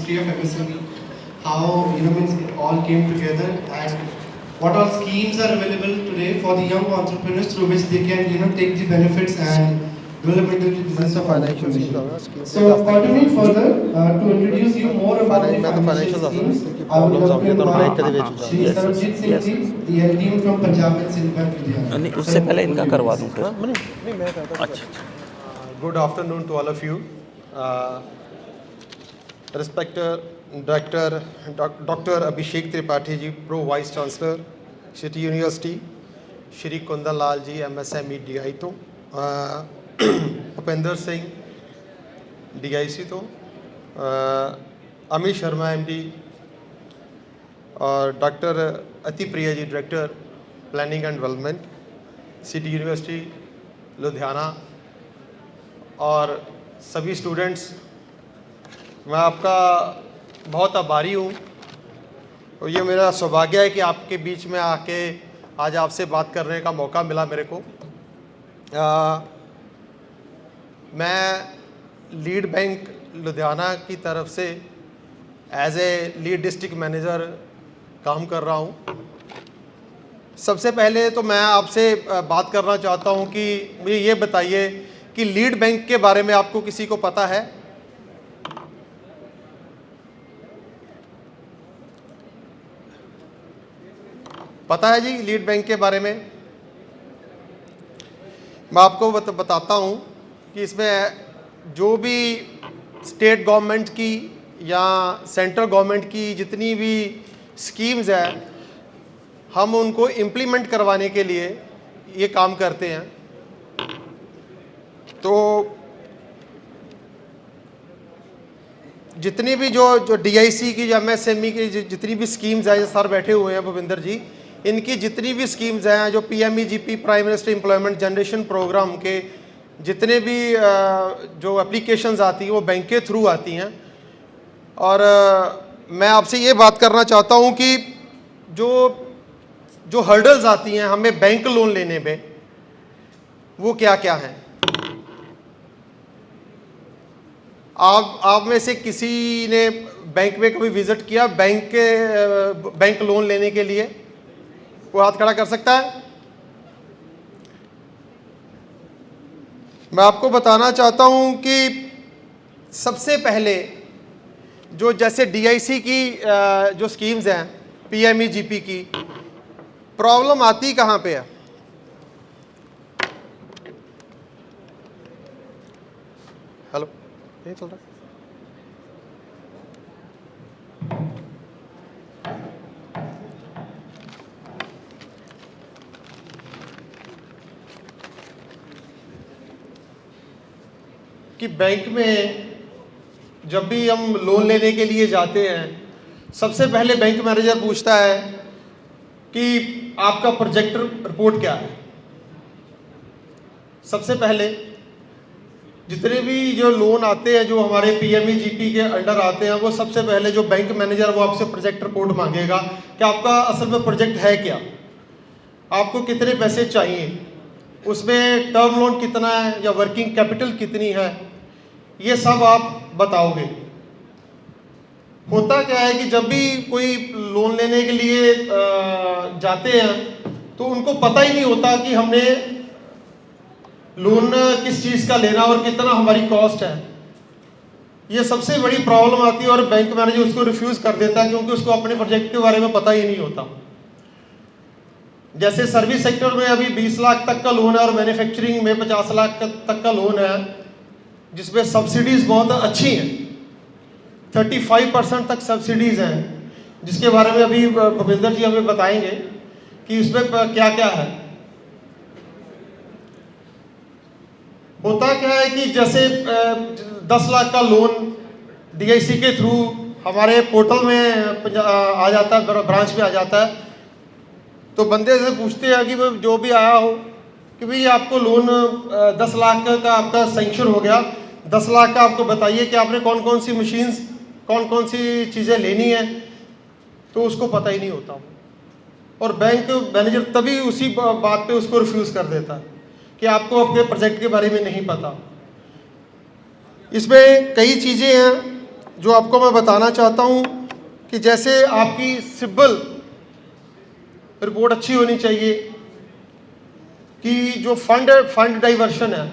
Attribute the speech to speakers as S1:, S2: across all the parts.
S1: history of MSME, how means it all came together, and what all schemes are available today for the young entrepreneurs through which they can take the benefits and develop into the business of entrepreneurship. So continuing further, to introduce you more about the financial schemes, I would love to invite Shri Sarabjit Singh ji, the LDM from Punjab and Sindh Bank Ludhiana.
S2: नहीं उससे पहले इनका करवा दूं फिर। अच्छा।
S3: Good afternoon to all of you. Respected Director Dr. Abhishek Tripathi ji, Pro Vice Chancellor, City University, Shri Kundan Lal ji, MSME DI to, Upinder Singh, DIC to, Amit Sharma MD, और doctor Ati Priya ji, director planning and development, city university Ludhiana, और सभी students, मैं आपका बहुत आभारी हूँ और ये मेरा सौभाग्य है कि आपके बीच में आके आज आपसे बात करने का मौका मिला मेरे को। मैं लीड बैंक लुधियाना की तरफ से as a lead district manager काम कर रहा हूँ। सबसे पहले तो मैं आपसे बात करना चाहता हूँ कि मुझे ये बताइए कि लीड बैंक के बारे में आपको किसी को पता है? पता है जी लीड बैंक के बारे में? मैं आपको बताता हूँ कि इसमें जो भी स्टेट गवर्नमेंट की या सेंट्रल गवर्नमेंट की जितनी भी स्कीम्स हैं, हम उनको इम्प्लीमेंट करवाने के लिए ये काम करते हैं। तो जितनी भी जो डीआईसी की, जो एमएसएमई की जितनी भी स्कीम्स हैं, सर बैठे हुए हैं भूपिंदर जी, इनकी जितनी भी स्कीम्स हैं, जो PMEGP prime minister employment generation programme के जितने भी जो एप्लीकेशंस आती हैं वो बैंक के थ्रू आती हैं। और मैं आपसे ये बात करना चाहता हूँ कि जो हर्डल्स आती हैं हमें बैंक लोन लेने में, वो क्या क्या हैं? आप में से किसी ने बैंक में कभी विजिट किया बैंक लोन लेने के लिए? वो हाथ खड़ा कर सकता है? मैं आपको बताना चाहता हूं कि सबसे पहले जो जैसे डीआईसी की जो स्कीम्स हैं, पीएमईजीपी की, प्रॉब्लम आती कहाँ पे है? हेलो, नहीं चल रहा? कि बैंक में जब भी हम लोन लेने के लिए जाते हैं, सबसे पहले बैंक मैनेजर पूछता है कि आपका प्रोजेक्ट रिपोर्ट क्या है। सबसे पहले जितने भी जो लोन आते हैं, जो हमारे पीएमईजीपी के अंडर आते हैं, वो सबसे पहले जो बैंक मैनेजर वो आपसे प्रोजेक्ट रिपोर्ट मांगेगा कि आपका असल में प्रोजेक्ट है क्या, आपको कितने पैसे चाहिए, उसमें टर्म लोन कितना है या वर्किंग कैपिटल कितनी है, ये सब आप बताओगे। होता क्या है कि जब भी कोई लोन लेने के लिए जाते हैं तो उनको पता ही नहीं होता कि हमने लोन किस चीज़ का लेना और कितना हमारी कॉस्ट है। ये सबसे बड़ी प्रॉब्लम आती है और बैंक मैनेजर उसको रिफ्यूज़ कर देता है क्योंकि उसको अपने प्रोजेक्ट के बारे में पता ही नहीं होता। जैसे सर्विस सेक्टर में अभी 20 लाख तक का लोन है और मैन्युफैक्चरिंग में 50 लाख तक का लोन है, जिसमें सब्सिडीज़ बहुत अच्छी हैं, 35% तक सब्सिडीज़ हैं, जिसके बारे में अभी भूपिंदर जी हमें बताएंगे कि इसमें क्या क्या है। होता क्या है कि जैसे 10 लाख का लोन डीआईसी के थ्रू हमारे पोर्टल में आ जाता है, ब्रांच में आ जाता है, तो बंदे से पूछते हैं कि जो भी आया हो कि भाई आपको लोन 10 लाख का आपका सैंक्शन हो गया, 10 लाख का आपको बताइए कि आपने कौन कौन सी मशीन्स, कौन कौन सी चीज़ें लेनी है, तो उसको पता ही नहीं होता। और बैंक मैनेजर तभी उसी बात पे उसको रिफ्यूज़ कर देता है कि आपको अपने प्रोजेक्ट के बारे में नहीं पता। इसमें कई चीज़ें हैं, जो आपको मैं बताना चाहता हूँ कि जैसे आपकी सिबिल रिपोर्ट अच्छी होनी चाहिए, कि जो फंड डाइवर्शन है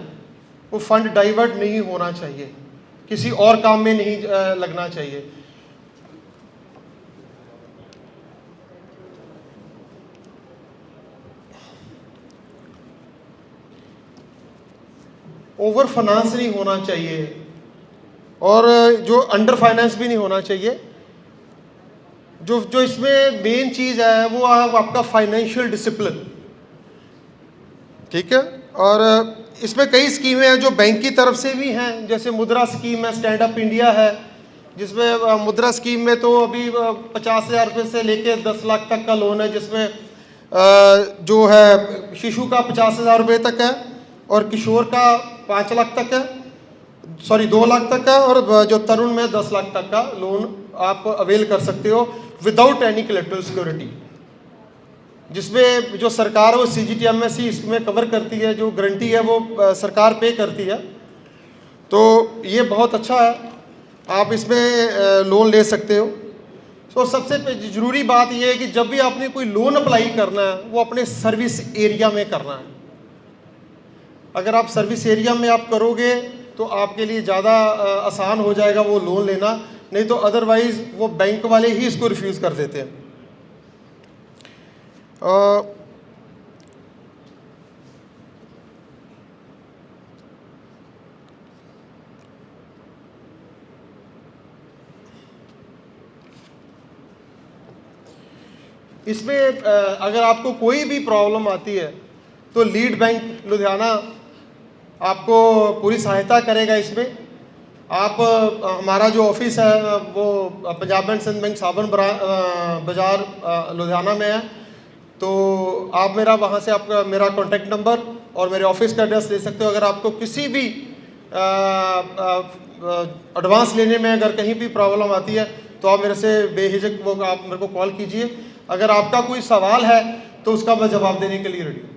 S3: वो फंड डाइवर्ट नहीं होना चाहिए, किसी और काम में नहीं लगना चाहिए। ओवर फाइनेंस नहीं होना चाहिए और जो अंडर फाइनेंस भी नहीं होना चाहिए। जो इसमें मेन चीज़ है वो आपका फाइनेंशियल डिसिप्लिन, ठीक है। और इसमें कई स्कीमें हैं जो बैंक की तरफ से भी हैं, जैसे मुद्रा स्कीम है, स्टैंड अप इंडिया है, जिसमें मुद्रा स्कीम में तो अभी 50,000 रुपये से लेके 10 लाख तक का लोन है, जिसमें जो है शिशु का 50,000 रुपये तक है और किशोर का 5 लाख तक है, 2 लाख तक है, और जो तरुण में 10 लाख तक का लोन आप अवेल कर सकते हो विदाउट एनी कोलैटरल सिक्योरिटी, जिसमें जो सरकार है वो CGTMSE इसमें कवर करती है, जो गारंटी है वो सरकार पे करती है। तो ये बहुत अच्छा है, आप इसमें लोन ले सकते हो। तो सबसे ज़रूरी बात यह है कि जब भी आपने कोई लोन अप्लाई करना है वो अपने सर्विस एरिया में करना है। अगर आप सर्विस एरिया में आप करोगे तो आपके लिए ज़्यादा आसान हो जाएगा वो लोन लेना, नहीं तो अदरवाइज़ वो बैंक वाले ही इसको रिफ्यूज़ कर देते हैं। इसमें अगर आपको कोई भी प्रॉब्लम आती है तो लीड बैंक लुधियाना आपको पूरी सहायता करेगा। इसमें आप हमारा जो ऑफिस है वो पंजाब एंड सिंध बैंक साबन बाज़ार लुधियाना में है, तो आप वहाँ से आपका मेरा कॉन्टैक्ट नंबर और मेरे ऑफिस का एड्रेस ले सकते हो। अगर आपको किसी भी एडवांस लेने में अगर कहीं भी प्रॉब्लम आती है तो आप मेरे से बेहिचक वो आप मेरे को कॉल कीजिए। अगर आपका कोई सवाल है तो उसका मैं जवाब देने के लिए रेडी हूँ।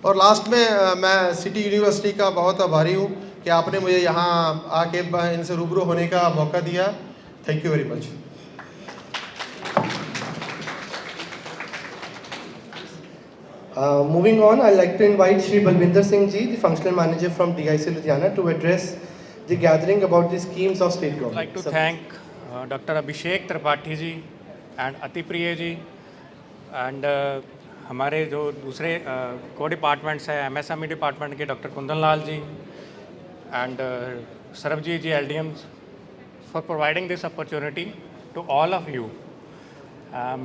S3: और लास्ट में मैं सिटी यूनिवर्सिटी का बहुत आभारी हूँ कि आपने मुझे यहाँ आके इनसे रूबरू होने का मौका दिया। Thank you very much.
S1: Moving on, I'd like to invite Shri Balvinder Singh Ji, the Functional Manager from DIC Ludhiana, to address the gathering about the schemes of state government.
S4: I'd like to thank Dr. Abhishek Tripathi ji and Atipriya ji and हमारे जो दूसरे को departments हैं, MSME department के doctor Kundan Lal ji and Sarabjit ji LDMs for providing this opportunity to all of you.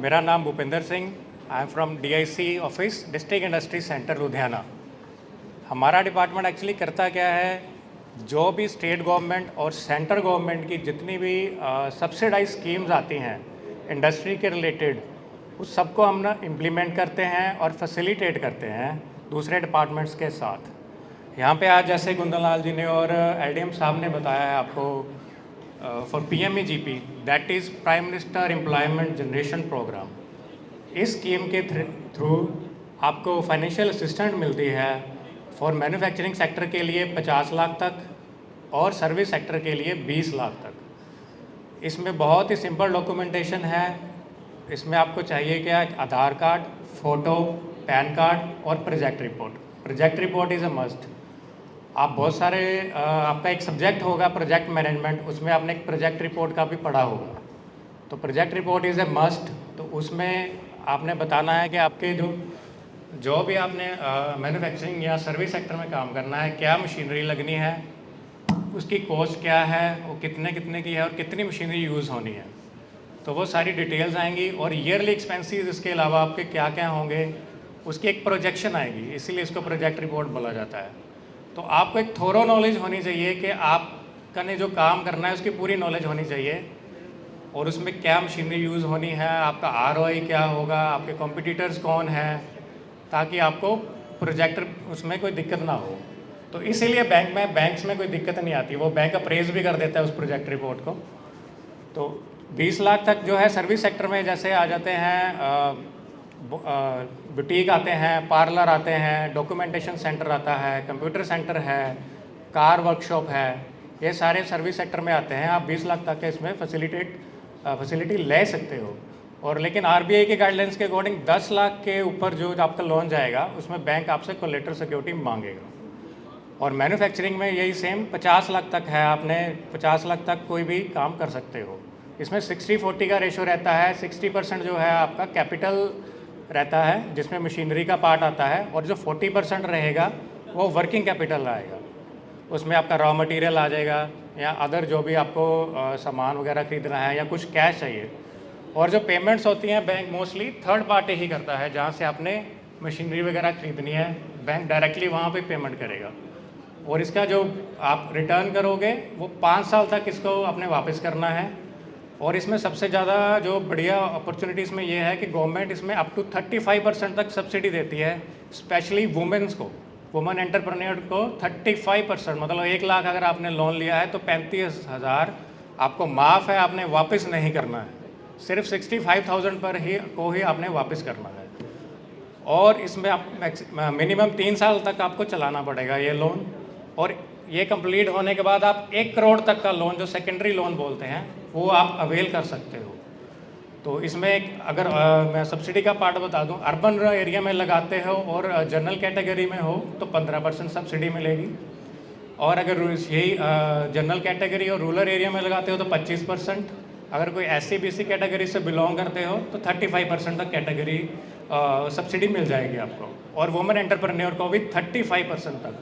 S4: मेरा नाम Bhupinder Singh, I am from DIC office, district industry centre Ludhiana. हमारा department actually करता क्या है, जो भी स्टेट गवर्नमेंट और सेंटर गवर्नमेंट की जितनी भी सब्सिडाइज स्कीम्स आती हैं इंडस्ट्री के रिलेटेड, उस सबको हम ना इम्प्लीमेंट करते हैं और फैसिलिटेट करते हैं दूसरे डिपार्टमेंट्स के साथ। यहाँ पे आज जैसे कुंदन लाल जी ने और LDM साहब ने बताया है आपको for PMEGP, that is prime minister employment generation programme. इस स्कीम के थ्रू आपको फाइनेंशियल असिस्टेंट मिलती है फॉर मैन्युफैक्चरिंग सेक्टर के लिए 50 लाख तक और सर्विस सेक्टर के लिए 20 लाख तक। इसमें बहुत ही सिंपल डॉक्यूमेंटेशन है। इसमें आपको चाहिए क्या, आधार कार्ड, फ़ोटो, पैन कार्ड और project report. Project report is a must. आप बहुत सारे आपका एक सब्जेक्ट होगा प्रोजेक्ट मैनेजमेंट, उसमें आपने एक प्रोजेक्ट रिपोर्ट का भी पढ़ा होगा, तो project report is a must. तो उसमें आपने बताना है कि आपके जो भी आपने मैन्युफैक्चरिंग या सर्विस सेक्टर में काम करना है, क्या मशीनरी लगनी है, उसकी कॉस्ट क्या है, वो कितने की है और कितनी मशीनरी यूज़ होनी है, तो वो सारी डिटेल्स आएंगी। और ईयरली एक्सपेंसेस इसके अलावा आपके क्या क्या होंगे उसकी एक प्रोजेक्शन आएगी, इसीलिए इसको प्रोजेक्ट रिपोर्ट बोला जाता है। तो आपको एक थोरो नॉलेज होनी चाहिए कि आपका ने जो काम करना है उसकी पूरी नॉलेज होनी चाहिए और उसमें क्या मशीनरी यूज़ होनी है, आपका ROI क्या होगा, आपके कॉम्पिटिटर्स कौन हैं, ताकि आपको प्रोजेक्ट उसमें कोई दिक्कत ना हो। तो इसीलिए बैंक्स में कोई दिक्कत नहीं आती, वो बैंक अप्रेज भी कर देता है उस प्रोजेक्ट रिपोर्ट को। तो 20 लाख तक जो है सर्विस सेक्टर में जैसे आ जाते हैं बुटीक आते हैं, पार्लर आते हैं, डॉक्यूमेंटेशन सेंटर आता है, कंप्यूटर सेंटर है, कार वर्कशॉप है, ये सारे सर्विस सेक्टर में आते हैं। आप 20 लाख तक के इसमें फैसिलिटी ले सकते हो। और लेकिन आरबीआई के गाइडलाइंस के अकॉर्डिंग 10 लाख के ऊपर जो आपका लोन जाएगा उसमें बैंक आपसे कोलेटरल सिक्योरिटी मांगेगा। और मैन्युफैक्चरिंग में यही सेम 50 लाख तक है, आपने 50 लाख तक कोई भी काम कर सकते हो। इसमें 60-40 का रेशो रहता है। 60% जो है आपका कैपिटल रहता है जिसमें मशीनरी का पार्ट आता है, और जो 40% रहेगा वो वर्किंग कैपिटल आएगा। उसमें आपका रॉ मटेरियल आ जाएगा या अदर जो भी आपको सामान वगैरह ख़रीदना है या कुछ कैश चाहिए। और जो पेमेंट्स होती हैं बैंक मोस्टली थर्ड पार्टी ही करता है। जहाँ से आपने मशीनरी वगैरह ख़रीदनी है बैंक डायरेक्टली वहाँ पे पेमेंट करेगा। और इसका जो आप रिटर्न करोगे वो 5 साल तक इसको आपने वापस करना है। और इसमें सबसे ज़्यादा जो बढ़िया अपॉर्चुनिटी इसमें ये है कि गवर्नमेंट इसमें अप टू 35% तक सब्सिडी देती है, स्पेशली वुमेंस को, वुमेन एंटरप्रेन्योर को 35%। मतलब 1 लाख अगर आपने लोन लिया है तो 35,000 आपको माफ़ है, आपने वापस नहीं करना है। सिर्फ 65,000 पर ही आपने वापस करना है। और इसमें आप मिनिमम 3 साल तक आपको चलाना पड़ेगा ये लोन। और ये कंप्लीट होने के बाद आप 1 करोड़ तक का लोन, जो सेकेंडरी लोन बोलते हैं, वो आप अवेल कर सकते हो। तो इसमें अगर मैं सब्सिडी का पार्ट बता दूं, अर्बन एरिया में लगाते हो और जनरल कैटेगरी में हो तो 15% सब्सिडी मिलेगी। और अगर यही जनरल कैटेगरी और रूरल एरिया में लगाते हो तो 25%। अगर कोई SC-BC कैटेगरी से बिलोंग करते हो तो 35% तक कैटेगरी सब्सिडी मिल जाएगी आपको। और वुमेन एंटरप्रेन्योर को भी 35% तक।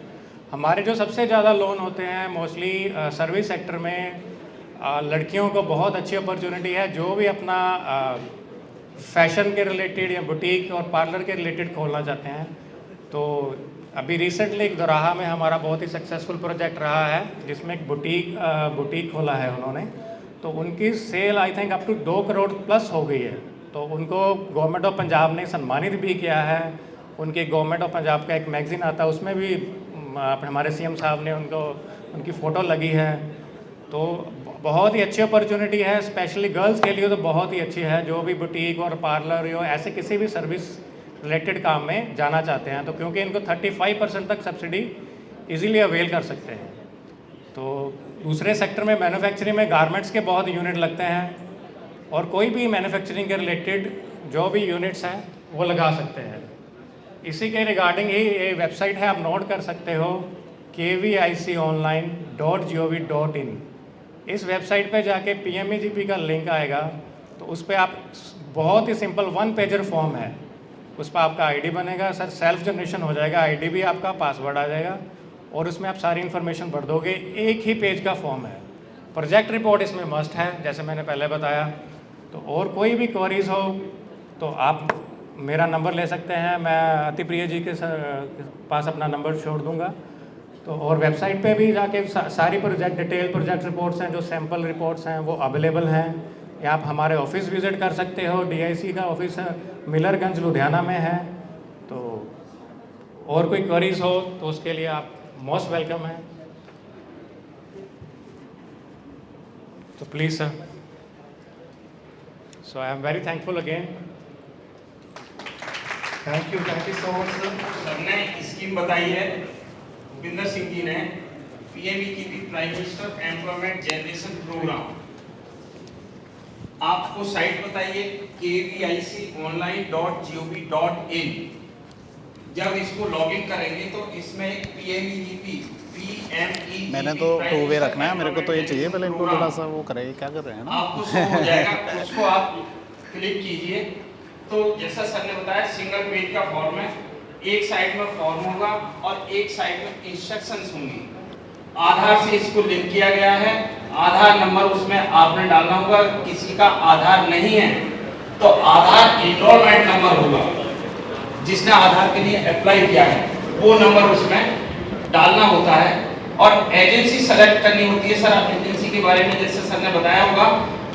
S4: हमारे जो सबसे ज़्यादा लोन होते हैं मोस्टली सर्विस सेक्टर में, लड़कियों को बहुत अच्छी अपॉर्चुनिटी है जो भी अपना फैशन के रिलेटेड या बुटीक और पार्लर के रिलेटेड खोलना चाहते हैं। तो अभी रिसेंटली एक दोराहा में हमारा बहुत ही सक्सेसफुल प्रोजेक्ट रहा है जिसमें एक बुटीक खोला है उन्होंने। तो उनकी sale I think up to 2 crore plus हो गई है। तो उनको गवर्नमेंट ऑफ पंजाब ने सम्मानित भी किया है। उनके गवर्नमेंट ऑफ पंजाब का एक मैगज़ीन आता है उसमें भी हमारे CM साहब ने उनकी फ़ोटो लगी है। तो बहुत ही अच्छी अपॉर्चुनिटी है, स्पेशली गर्ल्स के लिए तो बहुत ही अच्छी है जो भी बुटीक और पार्लर या ऐसे किसी भी सर्विस रिलेटेड काम में जाना चाहते हैं। तो क्योंकि इनको 35% तक सब्सिडी इजीली अवेल कर सकते हैं। तो दूसरे सेक्टर में मैन्युफैक्चरिंग में गारमेंट्स के बहुत यूनिट लगते हैं, और कोई भी मैन्युफैक्चरिंग के रिलेटेड जो भी यूनिट्स हैं वो लगा सकते हैं। इसी के रिगार्डिंग ही ये वेबसाइट है, आप नोट कर सकते हो, kviconline.gov.in। इस वेबसाइट पे जाके PMEGP का लिंक आएगा, तो उस पर आप बहुत ही सिंपल 1 पेजर फॉर्म है, उस पर आपका ID बनेगा। सर सेल्फ जनरेशन हो जाएगा, ID भी आपका, पासवर्ड आ जाएगा, और उसमें आप सारी इन्फॉर्मेशन भर दोगे। एक ही पेज का फॉर्म है। प्रोजेक्ट रिपोर्ट इसमें मस्ट है जैसे मैंने पहले बताया। तो और कोई भी क्वेरीज हो तो आप मेरा नंबर ले सकते हैं, मैं अतिप्रिय जी के पास अपना नंबर छोड़ दूंगा। तो और वेबसाइट पे भी जाके सारी डिटेल प्रोजेक्ट रिपोर्ट्स हैं, जो सैम्पल रिपोर्ट्स हैं वो अवेलेबल हैं। या आप हमारे ऑफिस विज़िट कर सकते हो। DIC का ऑफिस मिलरगंज लुधियाना में है। तो और कोई क्वेरीज हो तो उसके लिए आप मोस्ट वेलकम है। तो please sir, so I am very thankful again.
S1: Thank you so much sir.
S5: Sir ने स्कीम बताई है, भूपिंदर सिंह जी ने, PMEGP prime minister employment generation programme. आपको साइट बताइए kviconline.gov.in। जब इसको लॉगिन करेंगे तो इसमें एक PMEGP
S2: मैंने तो 2 वे रखना है, मेरे को तो ये चाहिए, पहले इनको थोड़ा सा वो करें, क्या कर रहे हैं ना।
S5: आपको शो हो जाएगा, उसको आप क्लिक कीजिए। तो जैसा सर ने बताया सिंगल पेज का फॉर्म है, एक साइड में फॉर्म होगा और एक साइड में इंस्ट्रक्शंस होंगी। आधार से इसको लिंक किया गया है, आधार नंबर उसमें आपने डालना होगा। किसी का आधार नहीं है तो आधार इनरोलमेंट नंबर होगा, जिसने आधार के लिए अप्लाई किया है वो नंबर उसमें डालना होता है। और एजेंसी सेलेक्ट करनी होती है। सर आप एजेंसी के बारे में जैसे सर ने बताया होगा,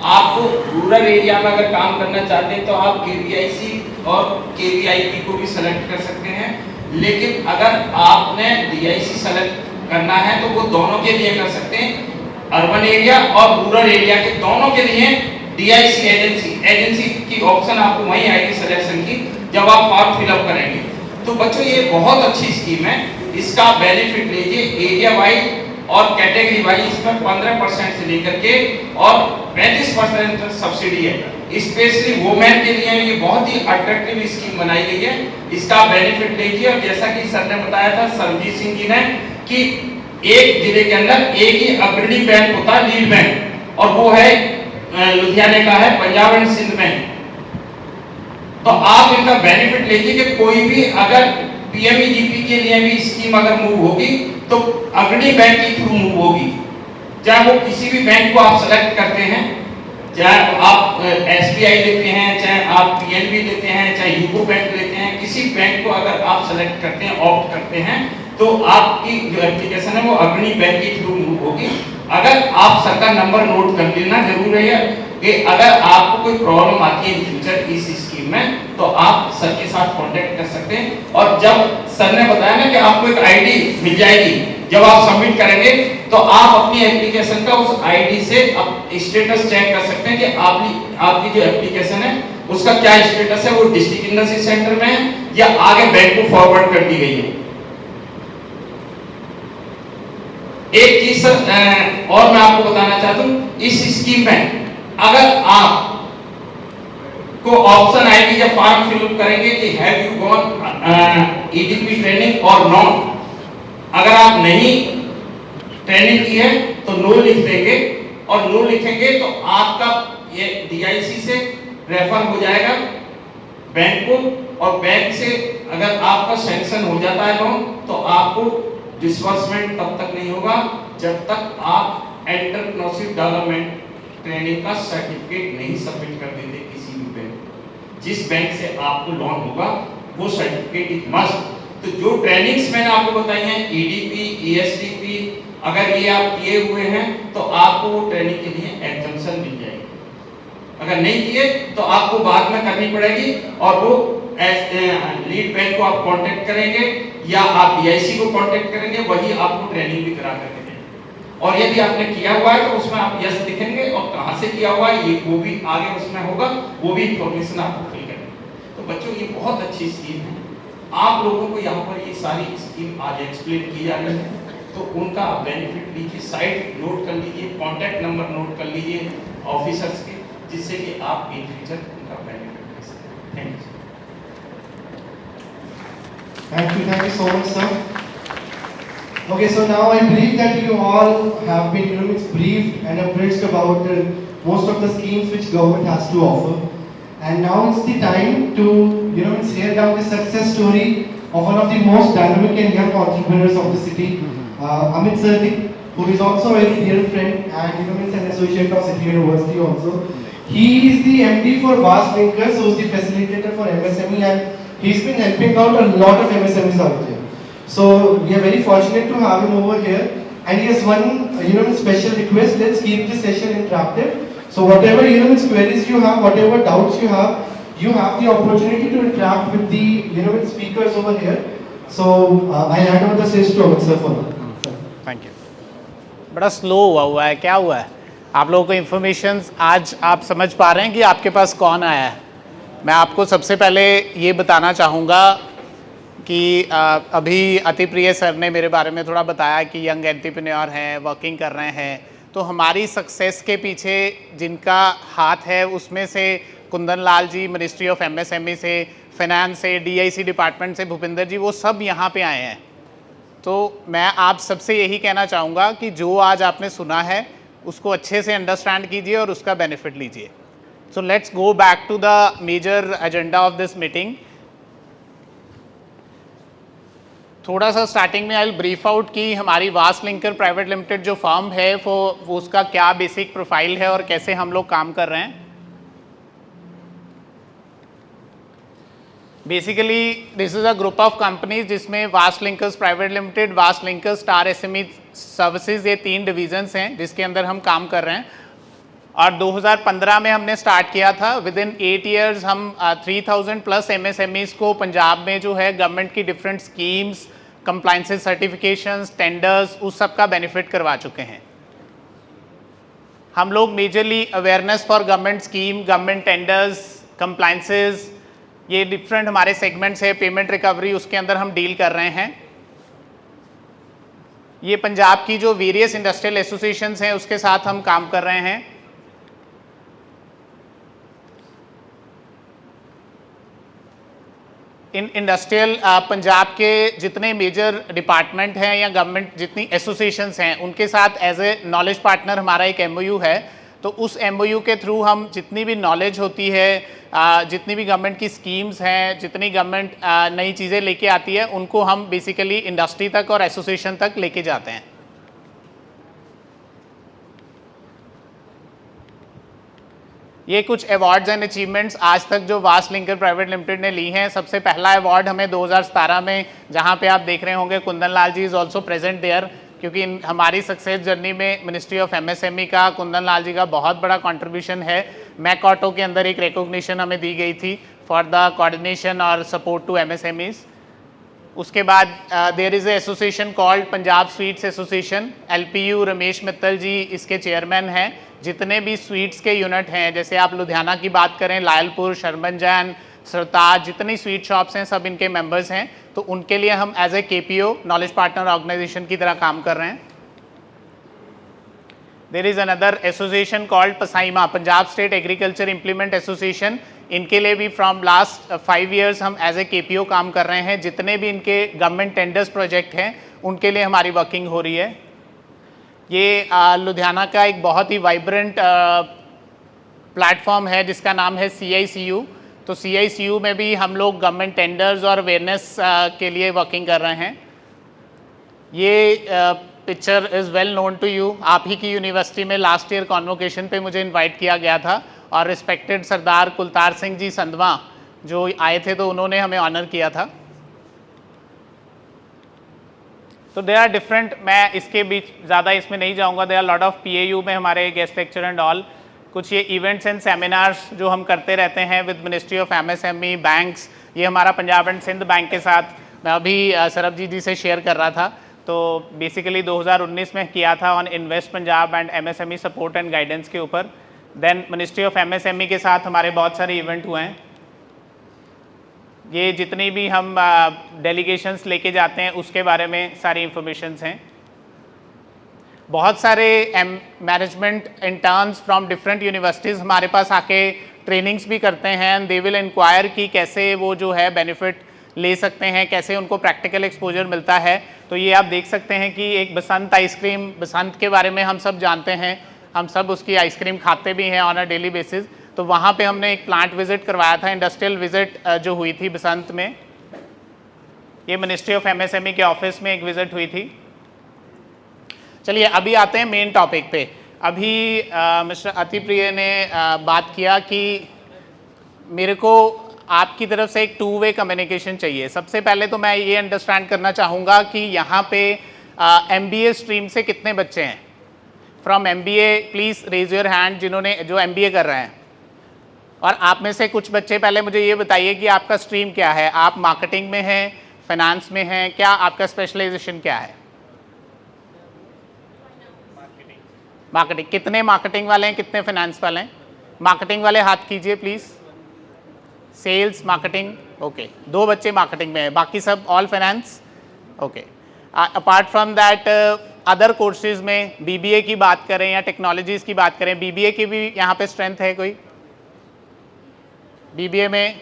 S5: आप रूरल एरिया में अगर काम करना चाहते हैं तो आप KVIC और KVIP को भी सेलेक्ट कर सकते हैं। लेकिन अगर आपने DIC सेलेक्ट करना है तो वो दोनों के लिए कर सकते हैं। अर्बन एरिया और रूरल एरिया के दोनों के लिए DIC एजेंसी की ऑप्शन आपको वहीं आएगी सिलेक्शन की, जब आप फॉर्म फिलअप करेंगे। तो बच्चों ये बहुत अच्छी स्कीम है, इसका बेनिफिट लीजिए। एरिया वाइज और कैटेगरी वाइज इसमें 15% से लेकर के और 35% तक सब्सिडी है। स्पेशली वुमेन के लिए ये बहुत ही अट्रैक्टिव स्कीम बनाई गई है, इसका बेनिफिट लीजिए। और जैसा कि सर ने बताया था, सरजीत सिंह जी ने, कि एक जिले के अंदर एक ही अग्रणी बैंक होता है, लीड बैंक, और वो है लुधियाने का है, पंजाब एंड सिंध बैंक। तो आप इनका बेनिफिट लीजिए कि कोई भी अगर पीएमईजीपी के लिए भी स्कीम अगर मूव होगी तो अग्रणी बैंक के थ्रू मूव होगी। चाहे वो किसी भी बैंक को आप सेलेक्ट करते हैं, चाहे आप एसबीआई लेते हैं, चाहे आप पीएनबी लेते हैं, चाहे यूको बैंक लेते हैं, किसी बैंक को अगर आप सेलेक्ट करते हैं, ऑप्ट करते हैं, तो आपकी जो एप्लीकेशन है वो अग्रणी बैंक के थ्रू मूव होगी। अगर आप सर का नंबर नोट कर लेना जरूर है कि अगर आपको कोई प्रॉब्लम आती है इन फ्यूचर इस स्कीम में, तो आप सर के साथ कांटेक्ट कर सकते हैं। और जब सर ने बताया ना कि आपको एक आईडी मिल जाएगी, जब आप सबमिट करेंगे तो आप अपनी एप्लीकेशन का उस आईडी से स्टेटस चेक कर सकते हैं कि आपकी जो एप्लीकेशन है उसका क्या स्टेटस है, वो डिस्ट्रिक्ट इंडस्ट्री सेंटर में है या आगे बैंक को फॉरवर्ड कर दी गई है। एक चीज सर और मैं आपको बताना चाहता हूँ, इस स्कीम में अगर आप को ऑप्शन आएगी जब फॉर्म फिलअप करेंगे कि have you gone EDP training और नॉट, अगर आप नहीं ट्रेनिंग की है तो नो लिख देंगे, और नो लिखेंगे तो आपका ये डीआईसी से रेफर हो जाएगा बैंक को, और बैंक से अगर आपका सैंक्शन हो जाता है लोन तो आपको डिसबर्समेंट तब तक नहीं होगा जब तक आप एंटरप्रेन्योरशिप डेवलपमेंट ट्रेनिंग का सर्टिफिकेट नहीं सबमिट कर देते किसी भी बैंक। जिस बैंक से आपको लोन होगा वो सर्टिफिकेट इज मस्ट। तो जो ट्रेनिंग्स मैंने आपको बताई हैं, ईडीपी, ईएसटीपी, अगर ये आप किए हुए हैं तो आपको वो ट्रेनिंग के लिए एग्जम्पशन मिल जाएगी। अगर नहीं किए तो आपको बाद में करनी पड़ेगी, और वो लीड बैंक को आप कांटेक्ट करेंगे या आप डीआईसी को कांटेक्ट करेंगे, वही आपको ट्रेनिंग भी करा करके देंगे। और यदि आपने किया हुआ है तो उसमें आप यस लिखेंगे, और कहां से किया हुआ है ये वो भी आगे उसमें होगा, वो भी इंफॉर्मेशन आपको फिल करेंगे। तो बच्चों ये बहुत अच्छी स्कीम है, आप लोगों को यहाँ पर ये सारी स्कीम आज एक्सप्लेन की जा रही है, तो उनका आप बेनिफिट लीजिए, साइट नोट कर लीजिए, कॉन्टैक्ट नंबर नोट कर लीजिए ऑफिसर्स के, जिससे कि आप इन फ्यूचर उनका बेनिफिट ले सकें। Thank you.
S1: Thank you so much, sir. Okay, so now I believe that you all have been, briefed and abreast about most of the schemes which government has to offer, and now it's the time to, hear down the success story of one of the most dynamic and young entrepreneurs of the city, Amit Sir, who is also a very dear friend and an associate of City University also. He is the MD for Vast Linkers, who is the facilitator for MSME, and he's been helping out a lot of MSMEs out there. So we are very fortunate to have him over here. And he has one, special request. Let's keep this session interactive. So whatever queries you have, whatever doubts you have the opportunity to interact with the speakers over here. So I'll hand over the stage to Amit sir for now.
S2: Thank you. बड़ा slow हुआ है, क्या हुआ है? आप लोगों को information आज आप समझ पा रहे हैं कि आपके पास कौन आया है? मैं आपको सबसे पहले ये बताना चाहूँगा कि अभी अतिप्रिय सर ने मेरे बारे में थोड़ा बताया कि यंग एंटरप्रेन्योर हैं, वर्किंग कर रहे हैं। तो हमारी सक्सेस के पीछे जिनका हाथ है उसमें से कुंदन लाल जी मिनिस्ट्री ऑफ एमएसएमई से, फाइनेंस से, डीआईसी डिपार्टमेंट से भूपिंदर जी, वो सब यहाँ पे आए हैं। तो मैं आप सबसे यही कहना चाहूँगा कि जो आज आपने सुना है उसको अच्छे से अंडरस्टैंड कीजिए और उसका बेनिफिट लीजिए। So let's go back to the major agenda of this meeting. थोड़ा सा स्टार्टिंग में आई विल ब्रीफ आउट कि हमारी वास्ट लिंकर प्राइवेट लिमिटेड जो फर्म है वो उसका क्या बेसिक प्रोफाइल है और कैसे हम लोग काम कर रहे हैं। Basically this is a group of companies जिसमें Vast Linkers private limited, Vast Linkers, star SME services, ये 3 डिवीजन्स हैं जिसके अंदर हम काम कर रहे हैं। और 2015 में हमने स्टार्ट किया था। विद इन 8 ईयर्स हम 3000 प्लस एमएसएमईज को पंजाब में जो है गवर्नमेंट की different schemes, compliances, certifications, tenders, उस सब का बेनिफिट करवा चुके हैं। हम लोग majorly awareness for government scheme, government tenders, compliances, ये डिफरेंट हमारे सेगमेंट्स है, पेमेंट रिकवरी उसके अंदर हम डील कर रहे हैं। ये पंजाब की जो वेरियस इंडस्ट्रियल एसोसिएशंस हैं उसके साथ हम काम कर रहे हैं। इन इंडस्ट्रियल पंजाब के जितने मेजर डिपार्टमेंट हैं या गवर्नमेंट जितनी एसोसिएशंस हैं उनके साथ एज ए नॉलेज पार्टनर हमारा एक MOU है। तो उस MOU के थ्रू हम जितनी भी नॉलेज होती है, जितनी भी गवर्नमेंट की स्कीम्स हैं, जितनी गवर्नमेंट नई चीज़ें लेके आती है उनको हम बेसिकली इंडस्ट्री तक और एसोसिएशन तक लेके जाते हैं। ये कुछ अवार्ड्स एंड अचीवमेंट्स आज तक जो वास्ट लिंकर प्राइवेट लिमिटेड ने ली हैं। सबसे पहला अवार्ड हमें 2017 में, जहाँ पे आप देख रहे होंगे कुंदन लाल जी इज़ ऑल्सो प्रेजेंट देयर, क्योंकि हमारी सक्सेस जर्नी में मिनिस्ट्री ऑफ MSME का कुंदन लाल जी का बहुत बड़ा कंट्रीब्यूशन है। मैक ऑटो के अंदर एक रिकॉग्निशन हमें दी गई थी फॉर द कोऑर्डिनेशन और सपोर्ट टू MSMEs। उसके बाद there is a association called Punjab sweets association. LPU Ramesh Mittal ji इसके चेयरमैन हैं। जितने भी स्वीट्स के यूनिट हैं, जैसे आप लुधियाना की बात करें, लायलपुर, शरमंजान, सरताज, जितनी स्वीट शॉप्स हैं सब इनके मेंबर्स हैं। तो उनके लिए हम as a KPO knowledge partner organisation की तरह काम कर रहे हैं। There is another association called PSAIMA, Punjab state agriculture implement association. इनके लिए भी फ्रॉम लास्ट 5 ईयर्स हम एज ए KPO काम कर रहे हैं। जितने भी इनके गवर्नमेंट टेंडर्स प्रोजेक्ट हैं उनके लिए हमारी वर्किंग हो रही है। ये लुधियाना का एक बहुत ही वाइब्रेंट प्लेटफॉर्म है जिसका नाम है CICU। तो CICU में भी हम लोग गवर्नमेंट टेंडर्स और अवेयरनेस के लिए वर्किंग कर रहे हैं। ये picture is well known to you. आप ही की यूनिवर्सिटी में लास्ट ईयर कॉन्वोकेशन पे मुझे इनवाइट किया गया था और रिस्पेक्टेड सरदार कुलतार सिंह जी संधवा जो आए थे तो उन्होंने हमें ऑनर किया था। तो दे आर डिफरेंट, मैं इसके बीच ज़्यादा इसमें नहीं जाऊँगा। There are lot of PAU में हमारे गेस्ट लेक्चर एंड ऑल। कुछ ये इवेंट्स एंड सेमिनार्स जो हम करते रहते हैं with ministry of MSME, banks. ये हमारा पंजाब एंड सिंध बैंक के साथ मैं अभी सरबजीत जी से शेयर कर रहा था। तो बेसिकली 2019 में किया था on invest Punjab and MSME support and guidance के ऊपर। देन मिनिस्ट्री ऑफ MSME के साथ हमारे बहुत सारे इवेंट हुए हैं। ये जितनी भी हम डेलीगेशंस लेके जाते हैं उसके बारे में सारी इंफॉर्मेशंस हैं। बहुत सारे management interns from different universities हमारे पास आके ट्रेनिंग्स भी करते हैं एंड दे विल इंक्वायर कि कैसे वो जो है बेनिफिट ले सकते हैं, कैसे उनको प्रैक्टिकल एक्सपोजर मिलता है। तो ये आप देख सकते हैं कि एक बसंत आइसक्रीम, बसंत के बारे में हम सब जानते हैं, हम सब उसकी आइसक्रीम खाते भी हैं ऑन अ डेली बेसिस। तो वहाँ पे हमने एक प्लांट विज़िट करवाया था, इंडस्ट्रियल विज़िट जो हुई थी बसंत में। ये मिनिस्ट्री ऑफ MSME के ऑफिस में एक विज़िट हुई थी। चलिए अभी आते हैं मेन टॉपिक पे। अभी मिस्टर अतिप्रिय ने बात किया कि मेरे को आपकी तरफ से एक 2 वे कम्युनिकेशन चाहिए। सबसे पहले तो मैं ये अंडरस्टैंड करना चाहूँगा कि यहाँ पे MBA स्ट्रीम से कितने बच्चे हैं। From MBA please raise your hand जिन्होंने जो MBA कर रहे हैं। और आप में से कुछ बच्चे पहले मुझे ये बताइए कि आपका स्ट्रीम क्या है। आप मार्केटिंग में हैं, फाइनेंस में हैं, क्या आपका स्पेशलाइजेशन क्या है? मार्केटिंग। कितने मार्केटिंग वाले हैं, कितने फाइनेंस वाले हैं? मार्केटिंग वाले हाथ कीजिए प्लीज़। Sales, marketing, okay. 2 बच्चे मार्केटिंग में हैं, बाकी सब all finance, okay. Apart from that other courses में BBA की बात करें या टेक्नोलॉजीज़ की बात करें, BBA की भी यहाँ पे स्ट्रेंथ है कोई? BBA में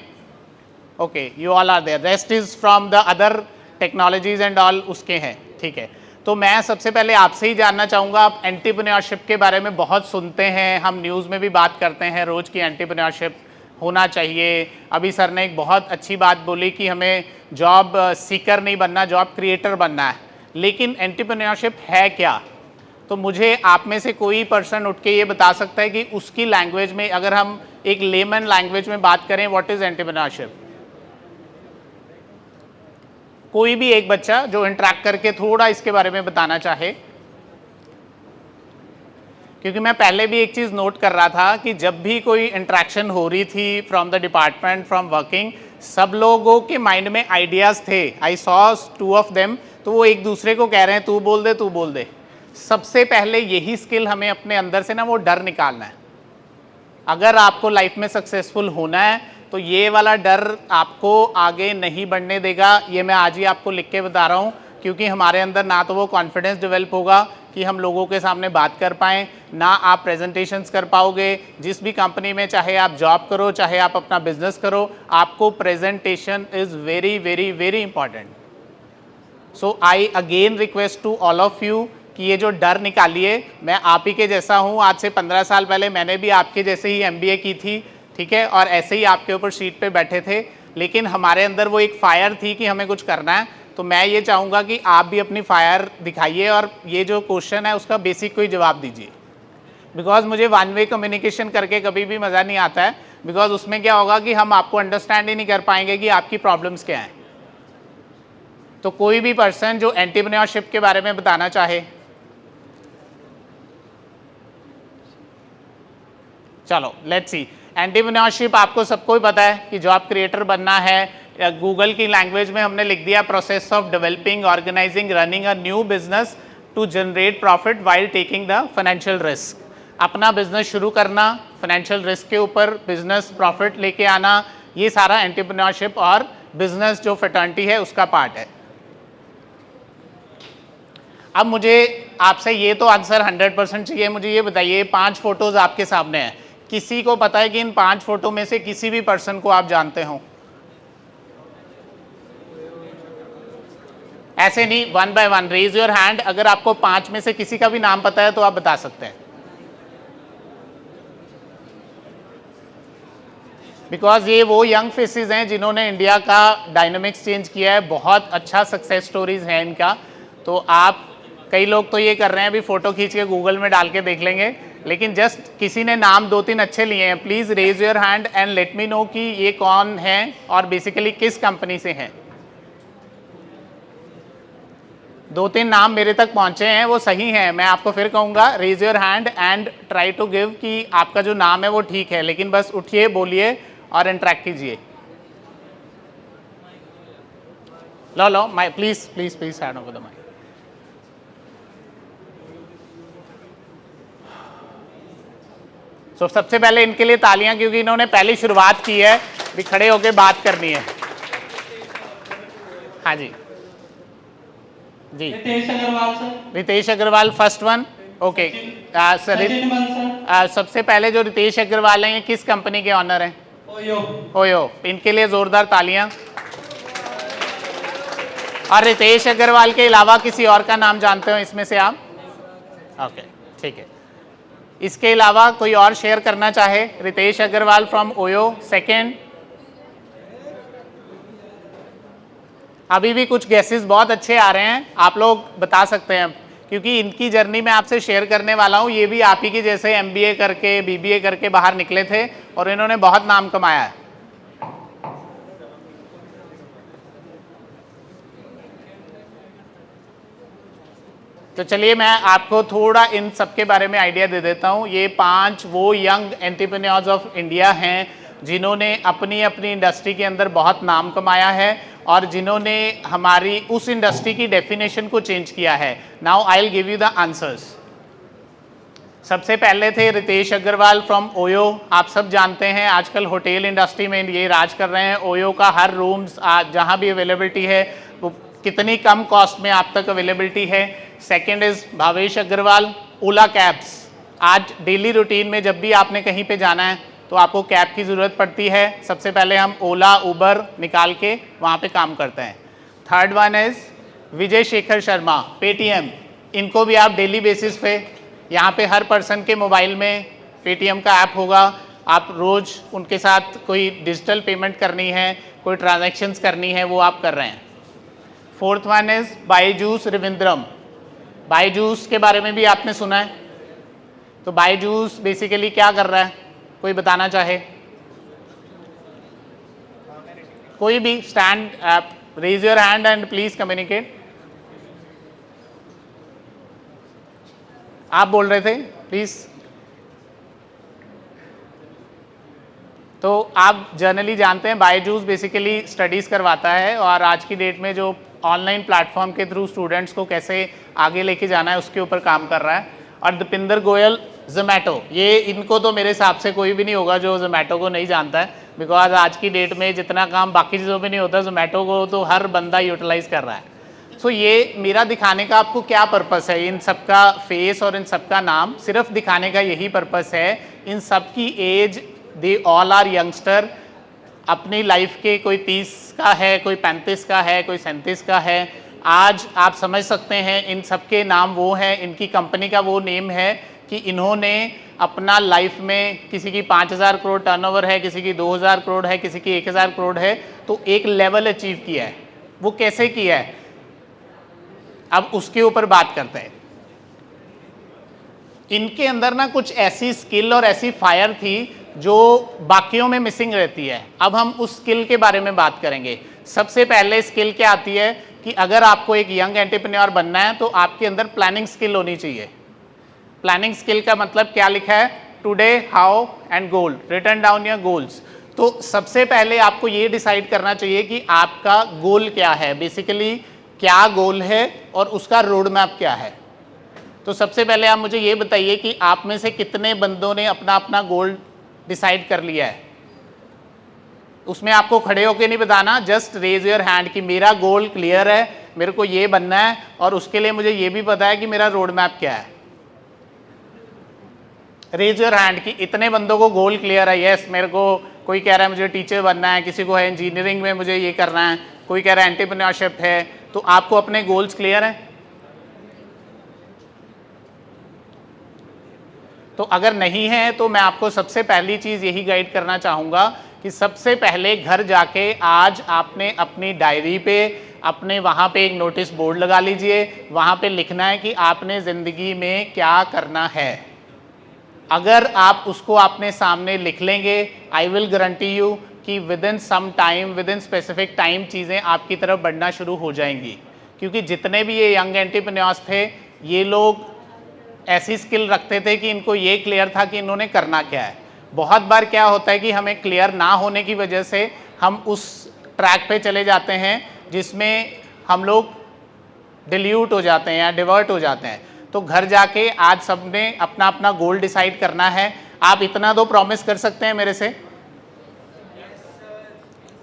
S2: okay, you all are there, rest is from the other technologies and all उसके हैं, ठीक है। तो मैं सबसे पहले आपसे ही जानना चाहूँगा, आप एंटरप्रेन्योरशिप के बारे में बहुत सुनते हैं, हम न्यूज़ में भी बात करते हैं रोज़ की एंटरप्रेन्योरशिप होना चाहिए। अभी सर ने एक बहुत अच्छी बात बोली कि हमें जॉब सीकर नहीं बनना, जॉब क्रिएटर बनना है। लेकिन एंटरप्रेन्योरशिप है क्या? तो मुझे आप में से कोई पर्सन उठ के ये बता सकता है कि उसकी लैंग्वेज में, अगर हम एक लेमन लैंग्वेज में बात करें, व्हाट इज़ एंटरप्रेन्योरशिप? कोई भी एक बच्चा जो इंटरेक्ट करके थोड़ा इसके बारे में बताना चाहे। क्योंकि मैं पहले भी एक चीज़ नोट कर रहा था कि जब भी कोई इंटरेक्शन हो रही थी from the department, from working, सब लोगों के माइंड में आइडियाज़ थे। आई सॉ 2 ऑफ देम, तो वो एक दूसरे को कह रहे हैं तू बोल दे, तू बोल दे। सबसे पहले यही स्किल हमें अपने अंदर से ना वो डर निकालना है। अगर आपको लाइफ में सक्सेसफुल होना है तो ये वाला डर आपको आगे नहीं बढ़ने देगा। ये मैं आज ही आपको लिख के बता रहा हूँ, क्योंकि हमारे अंदर ना तो वो कॉन्फिडेंस डेवलप होगा कि हम लोगों के सामने बात कर पाएँ, ना आप प्रेजेंटेशंस कर पाओगे। जिस भी कंपनी में चाहे आप जॉब करो, चाहे आप अपना बिजनेस करो, आपको presentation is very very very important. So I again request to all of you कि ये जो डर निकालिए। मैं आप ही के जैसा हूँ, आज से 15 साल पहले मैंने भी आपके जैसे ही MBA की थी, ठीक है, और ऐसे ही आपके ऊपर सीट पे बैठे थे, लेकिन हमारे अंदर वो एक फायर थी कि हमें कुछ करना है। तो मैं ये चाहूँगा कि आप भी अपनी फायर दिखाइए और ये जो क्वेश्चन है उसका बेसिक कोई जवाब दीजिए। बिकॉज मुझे वन वे कम्युनिकेशन करके कभी भी मज़ा नहीं आता है, बिकॉज उसमें क्या होगा कि हम आपको अंडरस्टैंड ही नहीं कर पाएंगे कि आपकी प्रॉब्लम्स क्या हैं। तो कोई भी पर्सन जो एंटरप्रेन्योरशिप के बारे में बताना चाहे, चलो लेट्स सी। एंटरप्रेन्योरशिप आपको सबको ही पता है कि जॉब क्रिएटर बनना है। गूगल की लैंग्वेज में हमने लिख दिया process of developing, organising, running a new business to generate profit while taking the financial risk. अपना बिजनेस शुरू करना, फाइनेंशियल रिस्क के ऊपर बिजनेस प्रॉफिट लेके आना, ये सारा एंटरप्रेन्योरशिप और बिजनेस जो फ्रेटर्निटी है उसका पार्ट है। अब मुझे आपसे ये तो आंसर 100% चाहिए। मुझे ये बताइए, 5 फोटोज आपके सामने हैं, किसी को पता है कि इन 5 फोटो में से किसी भी पर्सन को आप जानते हो? ऐसे नहीं, 1 by 1 रेज योर हैंड। अगर आपको 5 में से किसी का भी नाम पता है तो आप बता सकते हैं, बिकॉज ये वो यंग फेसेस हैं जिन्होंने इंडिया का डायनामिक्स चेंज किया है। बहुत अच्छा सक्सेस स्टोरीज है इनका। तो आप, कई लोग तो ये कर रहे हैं अभी फ़ोटो खींच के गूगल में डाल के देख लेंगे, लेकिन जस्ट किसी ने नाम 2-3 अच्छे लिए हैं, please raise your hand and let me know कि ये कौन है और बेसिकली किस कंपनी से हैं। 2-3 नाम मेरे तक पहुंचे हैं, वो सही हैं। मैं आपको फिर कहूँगा, raise your hand and try to give कि आपका जो नाम है वो ठीक है, लेकिन बस उठिए, बोलिए और इंटरेक्ट कीजिए। लो माई please please please hand over the mic. तो सबसे पहले इनके लिए तालियां, क्योंकि इन्होंने पहली शुरुआत की है, भी खड़े होकर बात करनी है। हाँ जी जी,
S6: Ritesh Agarwal sir.
S2: Ritesh Agarwal first one, okay sir. सबसे पहले जो रितेश अग्रवाल हैं, ये किस कंपनी के ऑनर हैं? ओयो। इनके लिए जोरदार तालियां। और रितेश अग्रवाल के अलावा किसी और का नाम जानते हो इसमें से आप? ओके, ठीक है। इसके अलावा कोई और शेयर करना चाहे? Ritesh Agarwal from OYO second. अभी भी कुछ गेसेस बहुत अच्छे आ रहे हैं, आप लोग बता सकते हैं, क्योंकि इनकी जर्नी मैं आपसे शेयर करने वाला हूँ। ये भी आप ही की जैसे MBA करके BBA करके बाहर निकले थे और इन्होंने बहुत नाम कमाया है। तो चलिए मैं आपको थोड़ा इन सब के बारे में आइडिया दे देता हूँ। ये 5 वो यंग एंटरप्रेन्योर्स ऑफ इंडिया हैं जिन्होंने अपनी अपनी इंडस्ट्री के अंदर बहुत नाम कमाया है और जिन्होंने हमारी उस इंडस्ट्री की डेफिनेशन को चेंज किया है। Now I will give you the answers. सबसे पहले थे रितेश अग्रवाल फ्रॉम ओयो। आप सब जानते हैं आजकल होटल इंडस्ट्री में ये राज कर रहे हैं। ओयो का हर रूम्स जहाँ भी अवेलेबिलिटी है वो कितनी कम कॉस्ट में आप तक अवेलेबिलिटी है। Second is Bhavesh Agarwal, Ola cabs. आज डेली रूटीन में जब भी आपने कहीं पे जाना है तो आपको कैब की ज़रूरत पड़ती है, सबसे पहले हम ओला उबर निकाल के वहाँ पे काम करते हैं। Third one is Vijay Shekhar Sharma, Paytm. इनको भी आप डेली बेसिस पे यहाँ पे हर पर्सन के मोबाइल में पेटीएम का ऐप होगा। आप रोज़ उनके साथ कोई डिजिटल पेमेंट करनी है, कोई ट्रांजैक्शंस करनी है, वो आप कर रहे हैं। Fourth one is Byju's Raveendran. Byju's के बारे में भी आपने सुना है। तो बायजूस बेसिकली क्या कर रहा है, कोई बताना चाहे? कोई भी stand, raise your hand and please communicate. आप बोल रहे थे प्लीज। तो आप जनरली जानते हैं बायजूस बेसिकली स्टडीज़ करवाता है और आज की डेट में जो ऑनलाइन प्लेटफॉर्म के थ्रू स्टूडेंट्स को कैसे आगे लेके जाना है उसके ऊपर काम कर रहा है। और दीपिंदर गोयल जोमैटो, ये इनको तो मेरे हिसाब से कोई भी नहीं होगा जो जोमैटो को नहीं जानता है। बिकॉज आज की डेट में जितना काम बाकी चीज़ों में नहीं होता, जोमेटो को तो हर बंदा यूटिलाइज कर रहा है। सो ये मेरा दिखाने का आपको क्या पर्पस है, इन सब का फेस और इन सब का नाम सिर्फ दिखाने का यही पर्पस है। इन सब की age, they all are youngster, अपनी लाइफ के कोई 30 का है, कोई 35 का है, कोई 37 का है। आज आप समझ सकते हैं इन सब के नाम वो हैं, इनकी कंपनी का वो नेम है कि इन्होंने अपना लाइफ में, किसी की 5000 करोड़ टर्नओवर है, किसी की 2000 करोड़ है, किसी की 1000 करोड़ है, तो एक लेवल अचीव किया है। वो कैसे किया है, अब उसके ऊपर बात करते हैं। इनके अंदर ना कुछ ऐसी स्किल और ऐसी फायर थी जो बाकियों में मिसिंग रहती है। अब हम उस स्किल के बारे में बात करेंगे। सबसे पहले स्किल क्या आती है कि अगर आपको एक यंग एंटरप्रेन्योर बनना है तो आपके अंदर प्लानिंग स्किल होनी चाहिए। प्लानिंग स्किल का मतलब क्या लिखा है, today, how and goal, written down your goals. तो सबसे पहले आपको ये डिसाइड करना चाहिए कि आपका गोल क्या है, बेसिकली क्या गोल है और उसका रोड मैप क्या है। तो सबसे पहले आप मुझे ये बताइए कि आप में से कितने बंदों ने अपना अपना गोल डिसाइड कर लिया है। उसमें आपको खड़े होके नहीं बताना, जस्ट रेज योर हैंड कि मेरा गोल क्लियर है, मेरे को ये बनना है और उसके लिए मुझे ये भी पता है कि मेरा रोड मैप क्या है। रेज योर हैंड कि इतने बंदों को गोल क्लियर है। यस, मेरे को, कोई कह रहा है मुझे टीचर बनना है, किसी को है इंजीनियरिंग में मुझे ये करना है, कोई कह रहा है एंटरप्रेन्योरशिप है। तो आपको अपने गोल्स क्लियर हैं? तो अगर नहीं है तो मैं आपको सबसे पहली चीज़ यही गाइड करना चाहूँगा कि सबसे पहले घर जाके आज आपने अपनी डायरी पे, अपने वहाँ पे एक नोटिस बोर्ड लगा लीजिए। वहाँ पे लिखना है कि आपने ज़िंदगी में क्या करना है। अगर आप उसको अपने सामने लिख लेंगे, आई विल गारंटी यू कि within some time, within specific time चीज़ें आपकी तरफ बढ़ना शुरू हो जाएंगी। क्योंकि जितने भी ये यंग एंटरप्रेन्योर्स थे, ये लोग ऐसी स्किल रखते थे कि इनको ये क्लियर था कि इन्होंने करना क्या है। बहुत बार क्या होता है कि हमें क्लियर ना होने की वजह से हम उस ट्रैक पे चले जाते हैं जिसमें हम लोग डिल्यूट हो जाते हैं या डिवर्ट हो जाते हैं। तो घर जाके आज सबने अपना अपना गोल डिसाइड करना है। आप इतना तो प्रॉमिस कर सकते हैं मेरे से?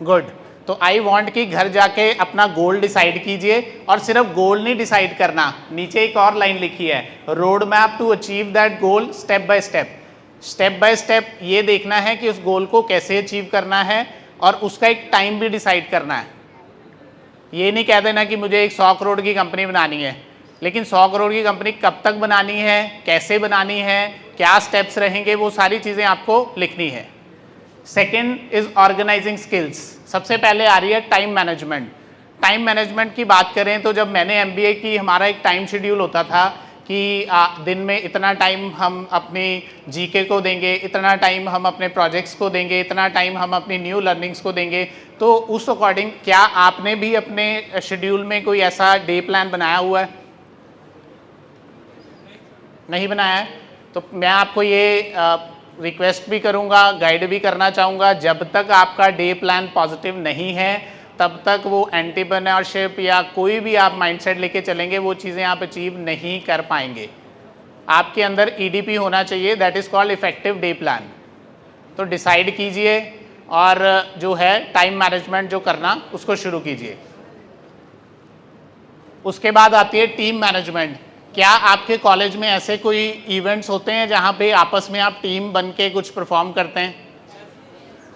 S2: गुड। तो आई वांट कि घर जाके अपना गोल डिसाइड कीजिए और सिर्फ गोल नहीं डिसाइड करना, नीचे एक और लाइन लिखी है, road map to achieve that goal step by step. Step by step ये देखना है कि उस गोल को कैसे अचीव करना है और उसका एक टाइम भी डिसाइड करना है। ये नहीं कह देना कि मुझे एक 100 करोड़ की कंपनी बनानी है, लेकिन 100 करोड़ की कंपनी कब तक बनानी है, कैसे बनानी है, क्या स्टेप्स रहेंगे, वो सारी चीज़ें आपको लिखनी है। Second is organizing skills. सबसे पहले आ रही है टाइम मैनेजमेंट। टाइम मैनेजमेंट की बात करें तो जब मैंने MBA की, हमारा एक टाइम शेड्यूल होता था कि दिन में इतना टाइम हम अपनी GK को देंगे, इतना टाइम हम अपने प्रोजेक्ट्स को देंगे, इतना टाइम हम अपनी न्यू लर्निंग्स को देंगे। तो उस अकॉर्डिंग क्या आपने भी अपने शेड्यूल में कोई ऐसा डे प्लान बनाया हुआ है? नहीं बनाया है? तो मैं आपको ये रिक्वेस्ट भी करूंगा, गाइड भी करना चाहूँगा, जब तक आपका डे प्लान पॉजिटिव नहीं है तब तक वो एंटरप्रेन्योरशिप या कोई भी आप माइंडसेट लेके चलेंगे वो चीज़ें आप अचीव नहीं कर पाएंगे। आपके अंदर EDP होना चाहिए, that is called effective day plan. तो डिसाइड कीजिए और जो है टाइम मैनेजमेंट जो करना उसको शुरू कीजिए। उसके बाद आती है टीम मैनेजमेंट। क्या आपके कॉलेज में ऐसे कोई इवेंट्स होते हैं जहाँ पे आपस में आप टीम बन के कुछ परफॉर्म करते हैं?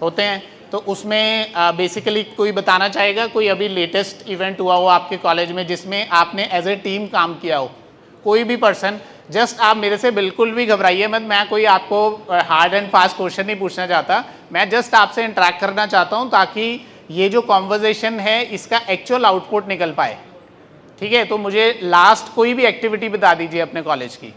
S2: होते हैं। तो उसमें बेसिकली कोई बताना चाहेगा कोई अभी लेटेस्ट इवेंट हुआ हो आपके कॉलेज में जिसमें आपने एज ए टीम काम किया हो? कोई भी पर्सन, जस्ट आप मेरे से बिल्कुल भी घबराइए मत, मैं कोई आपको हार्ड एंड फास्ट क्वेश्चन नहीं पूछना चाहता, मैं जस्ट आपसे इंटरेक्ट करना चाहता हूँ ताकि ये जो कॉन्वर्जेसन है इसका एक्चुअल आउटपुट निकल पाए। ठीक है, तो मुझे लास्ट कोई भी एक्टिविटी बता दीजिए अपने कॉलेज की।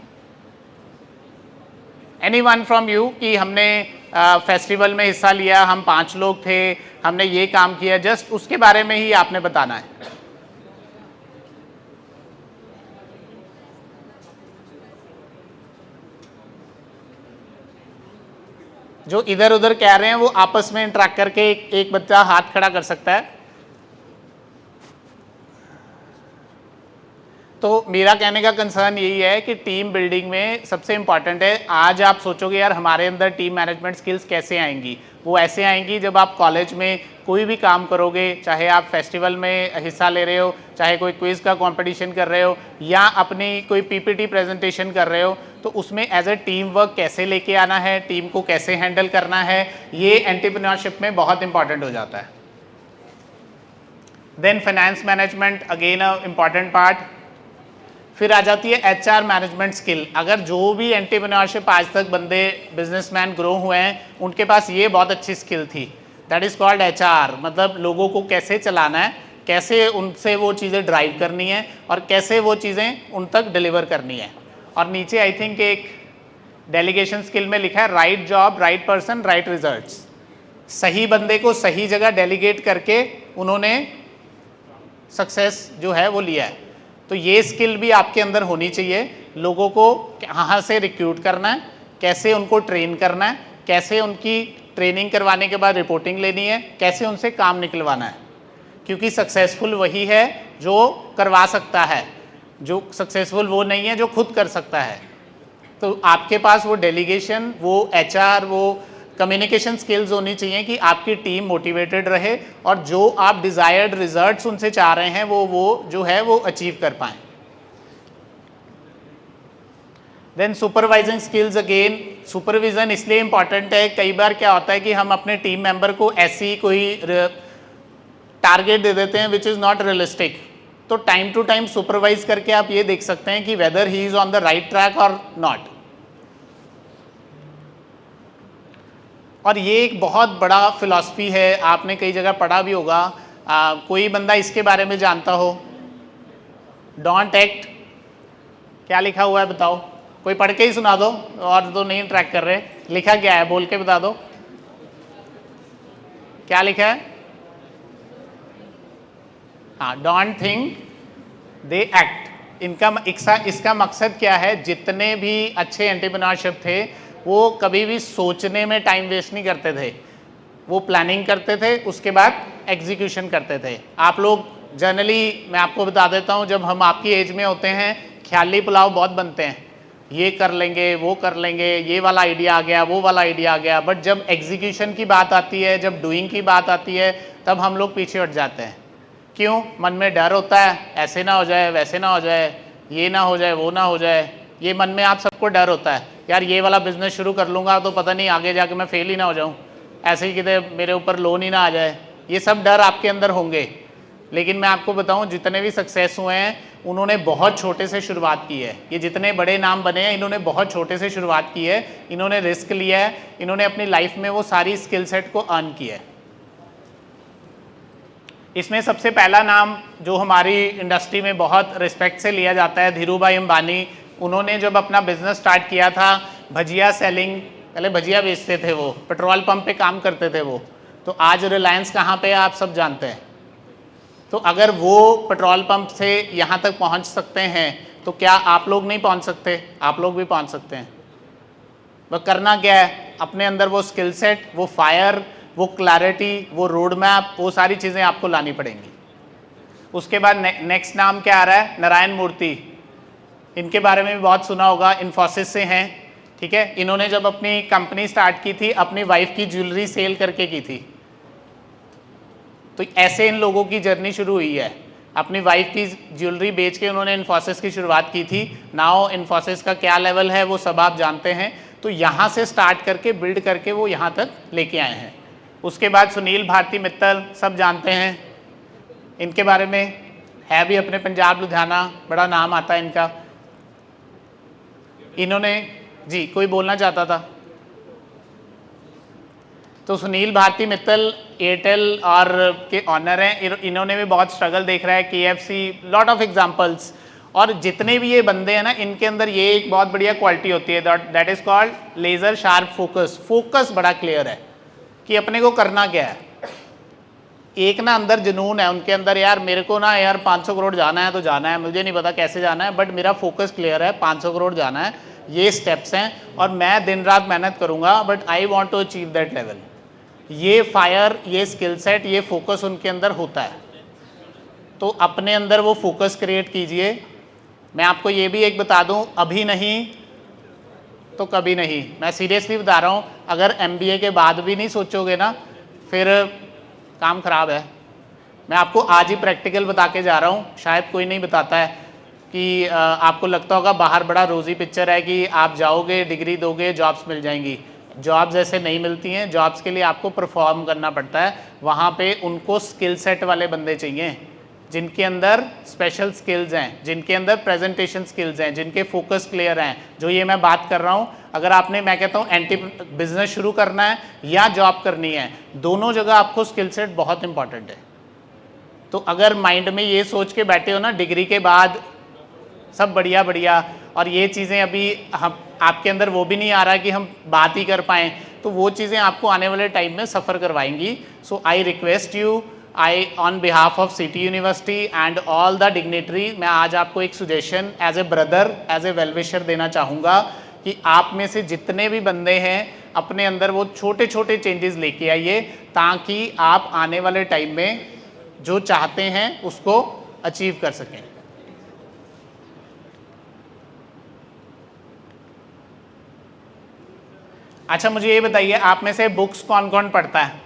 S2: एनीवन फ्रॉम यू कि हमने फेस्टिवल में हिस्सा लिया, हम 5 लोग थे, हमने ये काम किया, जस्ट उसके बारे में ही आपने बताना है। जो इधर उधर कह रहे हैं वो आपस में इंटरेक्ट करके एक बच्चा हाथ खड़ा कर सकता है। तो तो मेरा कहने का कंसर्न यही है कि टीम बिल्डिंग में सबसे इंपॉर्टेंट है, आज आप सोचोगे यार हमारे अंदर टीम मैनेजमेंट स्किल्स कैसे आएंगी, वो ऐसे आएंगी जब आप कॉलेज में कोई भी काम करोगे, चाहे आप फेस्टिवल में हिस्सा ले रहे हो, चाहे कोई क्विज़ का कंपटीशन कर रहे हो या अपनी कोई पीपीटी प्रेजेंटेशन कर रहे हो, तो उसमें एज ए टीम वर्क कैसे लेके आना है, टीम को कैसे हैंडल करना है, ये एंटरप्रेन्योरशिप में बहुत इंपॉर्टेंट हो जाता है। Then finance management again a important part. फिर आ जाती है एचआर मैनेजमेंट स्किल। अगर जो भी एंटरप्रेन्योरशिप आज तक बंदे बिजनेसमैन ग्रो हुए हैं उनके पास ये बहुत अच्छी स्किल थी, दैट इज़ कॉल्ड एचआर। मतलब लोगों को कैसे चलाना है, कैसे उनसे वो चीज़ें ड्राइव करनी है और कैसे वो चीज़ें उन तक डिलीवर करनी है। और नीचे आई थिंक एक डेलीगेशन स्किल में लिखा है right job right person right results. सही बंदे को सही जगह डेलीगेट करके उन्होंने सक्सेस जो है वो लिया है। तो ये स्किल भी आपके अंदर होनी चाहिए। लोगों को कहाँ से रिक्रूट करना है, कैसे उनको ट्रेन करना है, कैसे उनकी ट्रेनिंग करवाने के बाद रिपोर्टिंग लेनी है, कैसे उनसे काम निकलवाना है। क्योंकि सक्सेसफुल वही है जो करवा सकता है, जो सक्सेसफुल वो नहीं है जो खुद कर सकता है। तो आपके पास वो डेलीगेशन, वो एचआर, वो कम्युनिकेशन स्किल्स होनी चाहिए कि आपकी टीम मोटिवेटेड रहे और जो आप डिज़ायर्ड रिजल्ट्स उनसे चाह रहे हैं वो जो है वो अचीव कर पाएँ। Then supervising skills, again supervision इसलिए इम्पॉर्टेंट है, कई बार क्या होता है कि हम अपने टीम मेंबर को ऐसी कोई टारगेट दे देते हैं विच इज़ नॉट रियलिस्टिक। तो टाइम टू टाइम सुपरवाइज करके आप ये देख सकते हैं कि weather he is on the right track और नॉट। और ये एक बहुत बड़ा फिलॉसफी है, आपने कई जगह पढ़ा भी होगा। कोई बंदा इसके बारे में जानता हो, डोंट एक्ट, क्या लिखा हुआ है बताओ, कोई पढ़ के ही सुना दो, और तो नहीं ट्रैक कर रहे, लिखा क्या है बोल के बता दो, क्या लिखा है? हाँ, डोंट थिंक दे एक्ट। इसका मकसद क्या है, जितने भी अच्छे एंटरप्रेन्योरशिप थे वो कभी भी सोचने में टाइम वेस्ट नहीं करते थे, वो प्लानिंग करते थे, उसके बाद एग्जीक्यूशन करते थे। आप लोग जनरली, मैं आपको बता देता हूँ, जब हम आपकी एज में होते हैं ख्याली पुलाव बहुत बनते हैं, ये कर लेंगे वो कर लेंगे, ये वाला आइडिया आ गया वो वाला आइडिया आ गया, बट जब एग्जीक्यूशन की बात आती है, जब डूइंग की बात आती है, तब हम लोग पीछे हट जाते हैं। क्यों? मन में डर होता है, ऐसे ना हो जाए, वैसे ना हो जाए, ये ना हो जाए, वो ना हो जाए। ये मन में आप सबको डर होता है, यार ये वाला बिजनेस शुरू कर लूँगा तो पता नहीं आगे जाके मैं फेल ही ना हो जाऊँ, ऐसे ही कितने मेरे ऊपर लोन ही ना आ जाए। ये सब डर आपके अंदर होंगे। लेकिन मैं आपको बताऊं, जितने भी सक्सेस हुए हैं उन्होंने बहुत छोटे से शुरुआत की है। ये जितने बड़े नाम बने हैं इन्होंने बहुत छोटे से शुरुआत की है, इन्होंने रिस्क लिया है, इन्होंने अपनी लाइफ में वो सारी स्किल सेट को अर्न किया है। इसमें सबसे पहला नाम जो हमारी इंडस्ट्री में बहुत रिस्पेक्ट से लिया जाता है, धीरू भाई अंबानी। उन्होंने जब अपना बिजनेस स्टार्ट किया था, भजिया सेलिंग, पहले भजिया बेचते थे वो, पेट्रोल पंप पे काम करते थे वो। तो आज रिलायंस कहाँ पे है आप सब जानते हैं। तो अगर वो पेट्रोल पंप से यहाँ तक पहुँच सकते हैं तो क्या आप लोग नहीं पहुँच सकते? आप लोग भी पहुँच सकते हैं। वह करना क्या है, अपने अंदर वो स्किल सेट, वो फायर, वो क्लैरिटी, वो रोड मैप, वो सारी चीज़ें आपको लानी पड़ेंगी। उसके बाद नेक्स्ट नाम क्या आ रहा है, नारायण मूर्ति। इनके बारे में भी बहुत सुना होगा, इन्फोसिस से हैं, ठीक है। इन्होंने जब अपनी कंपनी स्टार्ट की थी, अपनी वाइफ की ज्वेलरी सेल करके की थी। तो ऐसे इन लोगों की जर्नी शुरू हुई है, अपनी वाइफ की ज्वेलरी बेच के उन्होंने इन्फोसिस की शुरुआत की थी। नाउ इन्फोसिस का क्या लेवल है वो सब आप जानते हैं। तो यहाँ से स्टार्ट करके बिल्ड करके वो यहाँ तक लेके आए हैं। उसके बाद सुनील भारती मित्तल, सब जानते हैं इनके बारे में, है भी अपने पंजाब लुधियाना, बड़ा नाम आता है इनका। इन्होंने, जी कोई बोलना चाहता था? तो सुनील भारती मित्तल एयरटेल और के ऑनर हैं। इन्होंने भी बहुत स्ट्रगल देख रहा है, KFC, लॉट ऑफ एग्जांपल्स। और जितने भी ये बंदे हैं ना, इनके अंदर ये एक बहुत बढ़िया क्वालिटी होती है, that is called laser sharp focus. Focus बड़ा क्लियर है कि अपने को करना क्या है। एक ना अंदर जुनून है उनके अंदर, यार मेरे को ना यार 500 करोड़ जाना है तो जाना है, मुझे नहीं पता कैसे जाना है, बट मेरा फोकस क्लियर है, 500 करोड़ जाना है, ये स्टेप्स हैं और मैं दिन रात मेहनत करूँगा, but I want to achieve that level. ये फायर, ये स्किल सेट, ये फोकस उनके अंदर होता है। तो अपने अंदर वो फोकस क्रिएट कीजिए मैं आपको ये भी एक बता दूं, अभी नहीं तो कभी नहीं, मैं सीरियसली बता रहा हूँ। अगर MBA के बाद भी नहीं सोचोगे ना, फिर काम ख़राब है। मैं आपको आज ही प्रैक्टिकल बता के जा रहा हूँ, शायद कोई नहीं बताता है कि आपको लगता होगा बाहर बड़ा रोज़ी पिक्चर है कि आप जाओगे, डिग्री दोगे, जॉब्स मिल जाएंगी। जॉब्स ऐसे नहीं मिलती हैं। जॉब्स के लिए आपको परफॉर्म करना पड़ता है। वहाँ पे उनको स्किल सेट वाले बंदे चाहिए, जिनके अंदर स्पेशल स्किल्स हैं, जिनके अंदर प्रेजेंटेशन स्किल्स हैं, जिनके फोकस क्लियर हैं। जो ये मैं बात कर रहा हूँ, अगर आपने, मैं कहता हूँ, बिजनेस शुरू करना है या जॉब करनी है, दोनों जगह आपको स्किल सेट बहुत इंपॉर्टेंट है। तो अगर माइंड में ये सोच के बैठे हो ना, डिग्री के बाद सब बढ़िया बढ़िया, और ये चीज़ें अभी हम आपके अंदर वो भी नहीं आ रहा कि हम बात ही कर पाएँ, तो वो चीज़ें आपको आने वाले टाइम में सफ़र करवाएंगी। So I request you, on behalf of city university and all the dignitary, मैं आज आपको एक suggestion as a brother, as a wellwisher देना चाहूँगा कि आप में से जितने भी बंदे हैं अपने अंदर वो छोटे छोटे चेंजेस लेके आइए, ताकि आप आने वाले टाइम में जो चाहते हैं उसको अचीव कर सकें। अच्छा, मुझे ये बताइए, आप में से बुक्स कौन कौन पढ़ता है?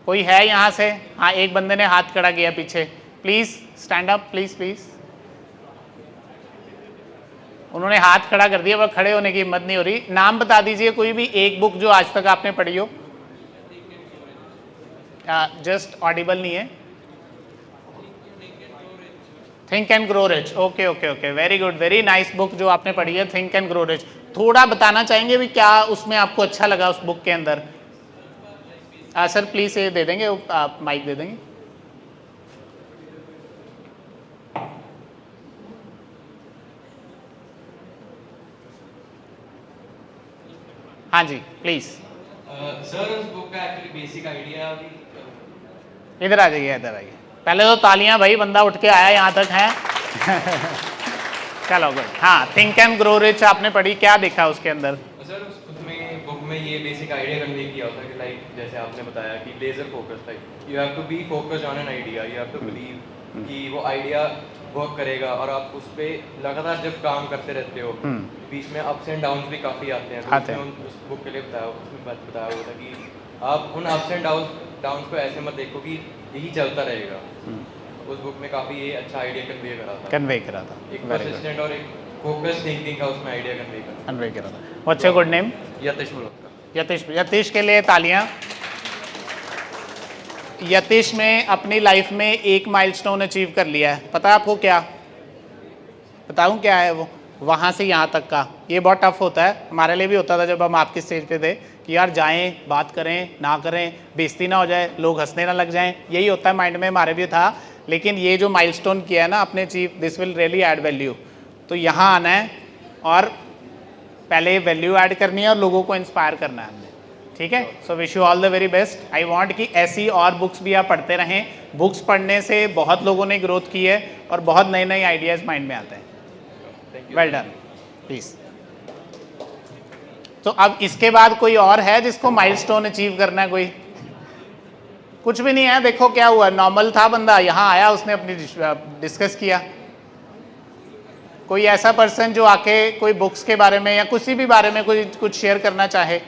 S2: कोई है यहाँ से? हाँ, एक बंदे ने हाथ खड़ा किया पीछे। Please stand up, please please. उन्होंने हाथ खड़ा कर दिया, पर खड़े होने की हिम्मत नहीं हो रही। नाम बता दीजिए कोई भी एक बुक जो आज तक आपने पढ़ी हो। जस्ट ऑडिबल नहीं है। Think and grow rich. Okay okay okay, very good, very nice book जो आपने पढ़ी है, थिंक एंड ग्रो रिच। थोड़ा बताना चाहेंगे भी क्या उसमें आपको अच्छा लगा उस बुक के अंदर? सर प्लीज ये दे देंगे, आप माइक दे देंगे। हाँ जी प्लीज।
S6: सर उस बुक का एक्चुअली बेसिक आइडिया अभी
S2: इधर आ जाइए, इधर आइए। पहले तो तालियां भाई, बंदा उठ के आया यहाँ तक है। चलो गुड। हाँ, थिंक एंड ग्रो रिच आपने पढ़ी, क्या देखा उसके अंदर?
S6: सर उसमें बुक में ये बेसिक आइडिया कन्वे किया होता है कि लाइक जैसे आपने बताया कि laser focus, like you have to be focused on an idea, you have to believe कि वो आइडिया वर्क करेगा, और आप उस पर लगातार जब काम करते रहते हो, बीच में अप्स एंड डाउन्स भी काफ़ी आते हैं। तो उसमें उस बुक के लिए बताया हुआ था कि आप उन अप्स एंड डाउन्स को ऐसे मत देखो कि यही चलता रहेगा। उस बुक में काफ़ी ये अच्छा आइडिया कन्वे करा था। एक परसिस्टेंट और एक फोकस थिंकिंग का उसमें आइडिया कन्वे
S2: करा था। What's your good name?
S6: Yatish Malhotra.
S2: Yatish के लिए तालियां। यतीश में अपनी लाइफ में एक माइलस्टोन अचीव कर लिया है। पता है आपको क्या? बताऊं क्या है वो? वहाँ से यहाँ तक का। ये बहुत टफ होता है, हमारे लिए भी होता था जब हम आपकी स्टेज पे थे कि यार जाएं, बात करें ना करें, बेइज्जती ना हो जाए, लोग हंसने ना लग जाएं, यही होता है माइंड में, हमारे भी था। लेकिन ये जो माइलस्टोन किया है ना आपने achieve, this will really add value. तो यहाँ आना है और पहले वैल्यू ऐड करनी है और लोगों को इंस्पायर करना है हमने, ठीक है? So wish you all the very best. I want कि ऐसी और बुक्स भी आप पढ़ते रहें। बुक्स पढ़ने से बहुत लोगों ने ग्रोथ की है और बहुत नए नए आइडियाज़ माइंड में आते हैं। Well done, please. तो अब इसके बाद कोई और है जिसको माइलस्टोन अचीव करना है? कोई? कुछ भी नहीं है। देखो क्या हुआ, नॉर्मल था बंदा, यहाँ आया, उसने अपनी डिस्कस किया। कोई ऐसा पर्सन जो आके कोई बुक्स के बारे में या किसी भी बारे में कोई कुछ शेयर करना चाहे?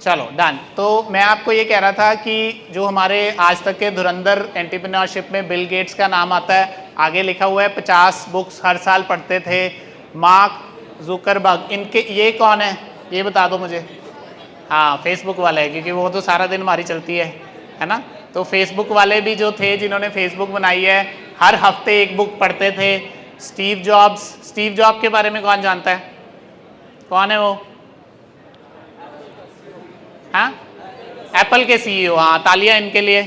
S2: चलो डन। तो मैं आपको ये कह रहा था कि जो हमारे आज तक के धुरंधर एंटरप्रेन्योरशिप में बिल गेट्स का नाम आता है, आगे लिखा हुआ है 50 बुक्स हर साल पढ़ते थे। मार्क जुकरबर्ग, इनके ये कौन है ये बता दो मुझे। हाँ, फेसबुक वाले हैं, क्योंकि वो तो सारा दिन हमारी चलती है ना? तो फेसबुक वाले भी जो थे, जिन्होंने फेसबुक बनाई है, हर हफ्ते एक बुक पढ़ते थे। स्टीव जॉब के बारे में कौन जानता है? कौन है वो? हाँ, एप्पल के CEO। हाँ, तालियां इनके लिए।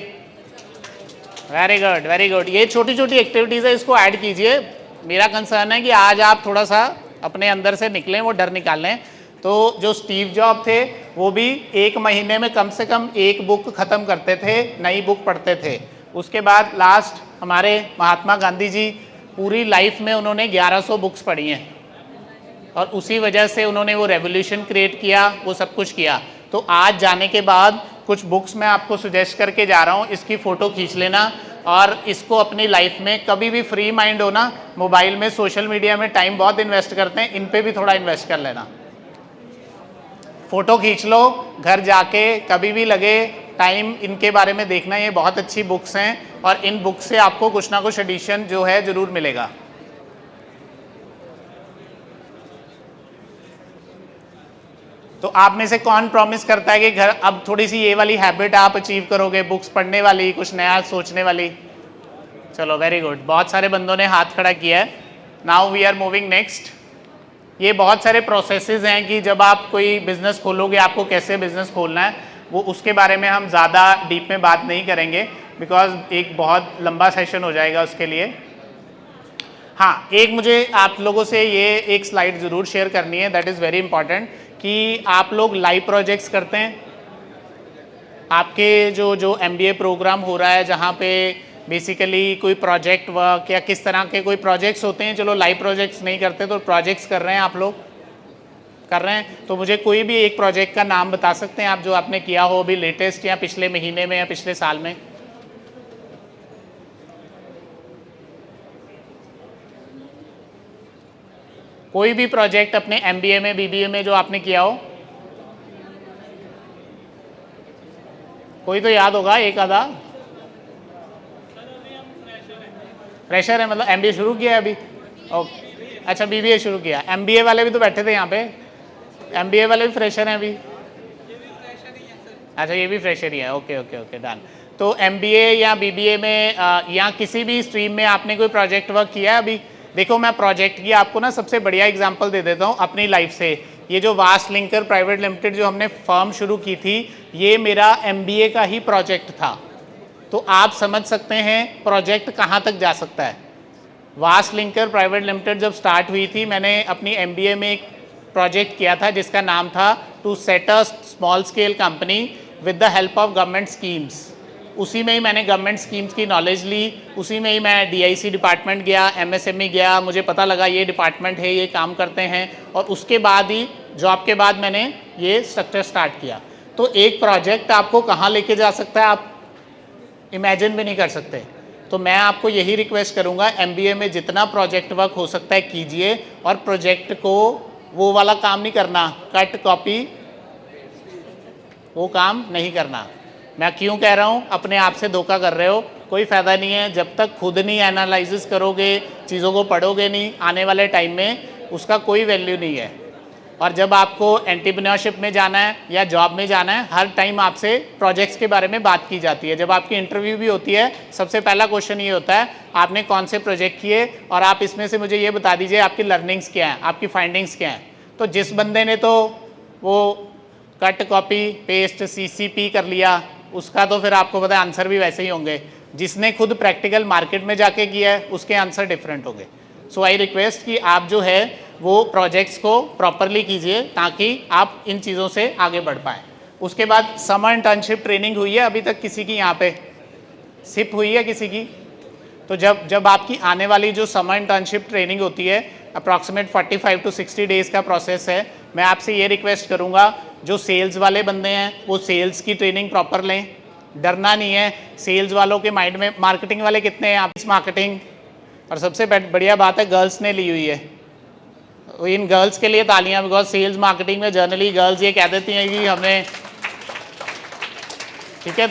S2: Very good very good. ये छोटी छोटी एक्टिविटीज़ है, इसको ऐड कीजिए। मेरा कंसर्न है कि आज आप थोड़ा सा अपने अंदर से निकलें, वो डर निकाल लें। तो जो स्टीव जॉब थे वो भी एक महीने में कम से कम एक बुक ख़त्म करते थे, नई बुक पढ़ते थे। उसके बाद लास्ट हमारे महात्मा गांधी जी, पूरी लाइफ में उन्होंने 1100 बुक्स पढ़ी हैं और उसी वजह से उन्होंने वो रेवोल्यूशन क्रिएट किया, वो सब कुछ किया। तो आज जाने के बाद कुछ बुक्स मैं आपको सुजेस्ट करके जा रहा हूँ, इसकी फ़ोटो खींच लेना। और इसको अपनी लाइफ में कभी भी फ्री माइंड हो ना, मोबाइल में सोशल मीडिया में टाइम बहुत इन्वेस्ट करते हैं, इन पे भी थोड़ा इन्वेस्ट कर लेना। फ़ोटो खींच लो, घर जाके कभी भी लगे टाइम इनके बारे में देखना। ये बहुत अच्छी बुक्स हैं और इन बुक्स से आपको कुछ ना कुछ एडिशन जो है ज़रूर मिलेगा। तो आप में से कौन प्रॉमिस करता है कि घर अब थोड़ी सी ये वाली हैबिट आप अचीव करोगे, बुक्स पढ़ने वाली, कुछ नया सोचने वाली? चलो वेरी गुड, बहुत सारे बंदों ने हाथ खड़ा किया है। Now we are moving next. ये बहुत सारे प्रोसेसेस हैं कि जब आप कोई बिजनेस खोलोगे आपको कैसे बिजनेस खोलना है, वो उसके बारे में हम ज़्यादा डीप में बात नहीं करेंगे बिकॉज एक बहुत लंबा सेशन हो जाएगा उसके लिए। हाँ, एक मुझे आप लोगों से ये एक स्लाइड ज़रूर शेयर करनी है, दैट इज़ वेरी इंपॉर्टेंट, कि आप लोग लाइव प्रोजेक्ट्स करते हैं। आपके जो MBA प्रोग्राम हो रहा है जहाँ पे बेसिकली कोई प्रोजेक्ट वर्क या किस तरह के कोई प्रोजेक्ट्स होते हैं, चलो लाइव प्रोजेक्ट्स नहीं करते तो प्रोजेक्ट्स कर रहे हैं, आप लोग कर रहे हैं, तो मुझे कोई भी एक प्रोजेक्ट का नाम बता सकते हैं आप जो आपने किया हो अभी लेटेस्ट, या पिछले महीने में या पिछले साल में? कोई भी प्रोजेक्ट अपने MBA में BBA में जो आपने किया हो, कोई तो याद होगा एक आधा। फ्रेशर है मतलब MBA शुरू किया है अभी? ओके, अच्छा BBA शुरू किया। MBA वाले भी तो बैठे थे यहाँ पे, MBA वाले भी फ्रेशर हैं अभी? अच्छा, ये भी फ्रेशर ही है, ओके ओके ओके डन। तो MBA या BBA में या किसी भी स्ट्रीम में आपने कोई प्रोजेक्ट वर्क किया है अभी? देखो, मैं प्रोजेक्ट की आपको ना सबसे बढ़िया एग्जांपल दे देता हूँ अपनी लाइफ से। ये जो वास्ट लिंकर प्राइवेट लिमिटेड जो हमने फर्म शुरू की थी, ये मेरा MBA का ही प्रोजेक्ट था। तो आप समझ सकते हैं प्रोजेक्ट कहाँ तक जा सकता है। वास्ट लिंकर प्राइवेट लिमिटेड जब स्टार्ट हुई थी, मैंने अपनी MBA में एक प्रोजेक्ट किया था जिसका नाम था to set a small scale company with the help of government schemes. उसी में ही मैंने गवर्नमेंट स्कीम्स की नॉलेज ली, उसी में ही मैं DIC डिपार्टमेंट गया, MSME गया, मुझे पता लगा ये डिपार्टमेंट है, ये काम करते हैं, और उसके बाद ही जॉब के बाद मैंने ये स्ट्रक्चर स्टार्ट किया। तो एक प्रोजेक्ट आपको कहाँ लेके जा सकता है आप इमेजिन भी नहीं कर सकते। तो मैं आपको यही रिक्वेस्ट करूँगा, MBA में जितना प्रोजेक्ट वर्क हो सकता है कीजिए, और प्रोजेक्ट को वो वाला काम नहीं करना, कट कॉपी वो काम नहीं करना। मैं क्यों कह रहा हूँ, अपने आप से धोखा कर रहे हो, कोई फ़ायदा नहीं है। जब तक खुद नहीं एनालिसिस करोगे, चीज़ों को पढ़ोगे नहीं, आने वाले टाइम में उसका कोई वैल्यू नहीं है। और जब आपको एंटरप्रेन्योरशिप में जाना है या जॉब में जाना है, हर टाइम आपसे प्रोजेक्ट्स के बारे में बात की जाती है। जब आपकी इंटरव्यू भी होती है, सबसे पहला क्वेश्चन ये होता है आपने कौन से प्रोजेक्ट किए, और आप इसमें से मुझे ये बता दीजिए आपकी लर्निंग्स क्या हैं, आपकी फाइंडिंग्स क्या हैं। तो जिस बंदे ने तो वो कट कॉपी पेस्ट CCP कर लिया, उसका तो फिर आपको पता है आंसर भी वैसे ही होंगे। जिसने खुद प्रैक्टिकल मार्केट में जाके किया है, उसके आंसर डिफरेंट होंगे। सो आई रिक्वेस्ट कि आप जो है वो प्रोजेक्ट्स को प्रॉपरली कीजिए ताकि आप इन चीज़ों से आगे बढ़ पाएँ। उसके बाद समर इंटर्नशिप ट्रेनिंग हुई है अभी तक किसी की? यहाँ पे सिप हुई है किसी की? तो जब आपकी आने वाली जो समर इंटर्नशिप ट्रेनिंग होती है, अप्रॉक्सीमेट 45 to 60 डेज़ का प्रोसेस है, मैं आपसे ये रिक्वेस्ट करूँगा जो सेल्स वाले बंदे हैं वो सेल्स की ट्रेनिंग प्रॉपर लें, डरना नहीं है। सेल्स वालों के माइंड में, मार्केटिंग वाले कितने हैं आप? मार्केटिंग, और सबसे बढ़िया बात है गर्ल्स ने ली हुई है। इन गर्ल्स के लिए तालियां, बिकॉज सेल्स मार्केटिंग में जनरली गर्ल्स ये कह देती हैं कि हमें, ठीक है।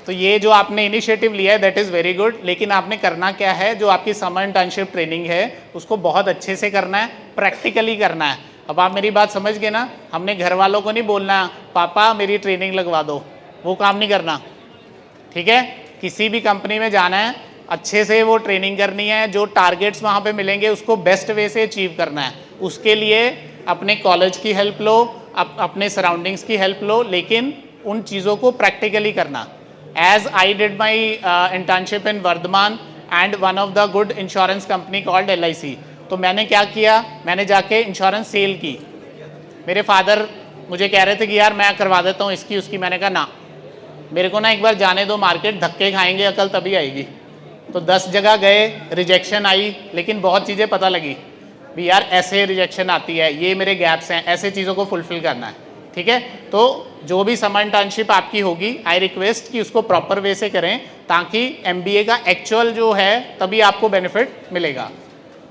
S2: तो ये जो आपने इनिशिएटिव लिया है दैट इज़ वेरी गुड, लेकिन आपने करना क्या है, जो आपकी समर इंटर्नशिप ट्रेनिंग है उसको बहुत अच्छे से करना है, प्रैक्टिकली करना है। अब आप मेरी बात समझ गए ना, हमने घर वालों को नहीं बोलना पापा मेरी ट्रेनिंग लगवा दो, वो काम नहीं करना, ठीक है। किसी भी कंपनी में जाना है, अच्छे से वो ट्रेनिंग करनी है, जो टारगेट्स वहाँ पे मिलेंगे उसको बेस्ट वे से अचीव करना है। उसके लिए अपने कॉलेज की हेल्प लो, अपने सराउंडिंग्स की हेल्प लो, लेकिन उन चीज़ों को प्रैक्टिकली करना। As I did my internship in Vardhaman and one of the good insurance company called LIC। तो मैंने क्या किया, मैंने जाके इंश्योरेंस सेल की। मेरे फादर मुझे कह रहे थे कि यार मैं करवा देता हूँ इसकी उसकी, मैंने कहा ना, मेरे को ना एक बार जाने दो मार्केट, धक्के खाएंगे अकल तभी आएगी। तो 10 जगह गए, रिजेक्शन आई, लेकिन बहुत चीज़ें पता लगी भी यार ऐसे रिजेक्शन आती है, ये मेरे गैप्स हैं, ऐसे चीज़ों को फुलफिल करना है, ठीक है। तो जो भी समर इंटर्नशिप आपकी होगी, आई रिक्वेस्ट कि उसको प्रॉपर वे से करें ताकि MBA का एक्चुअल जो है तभी आपको बेनिफिट मिलेगा।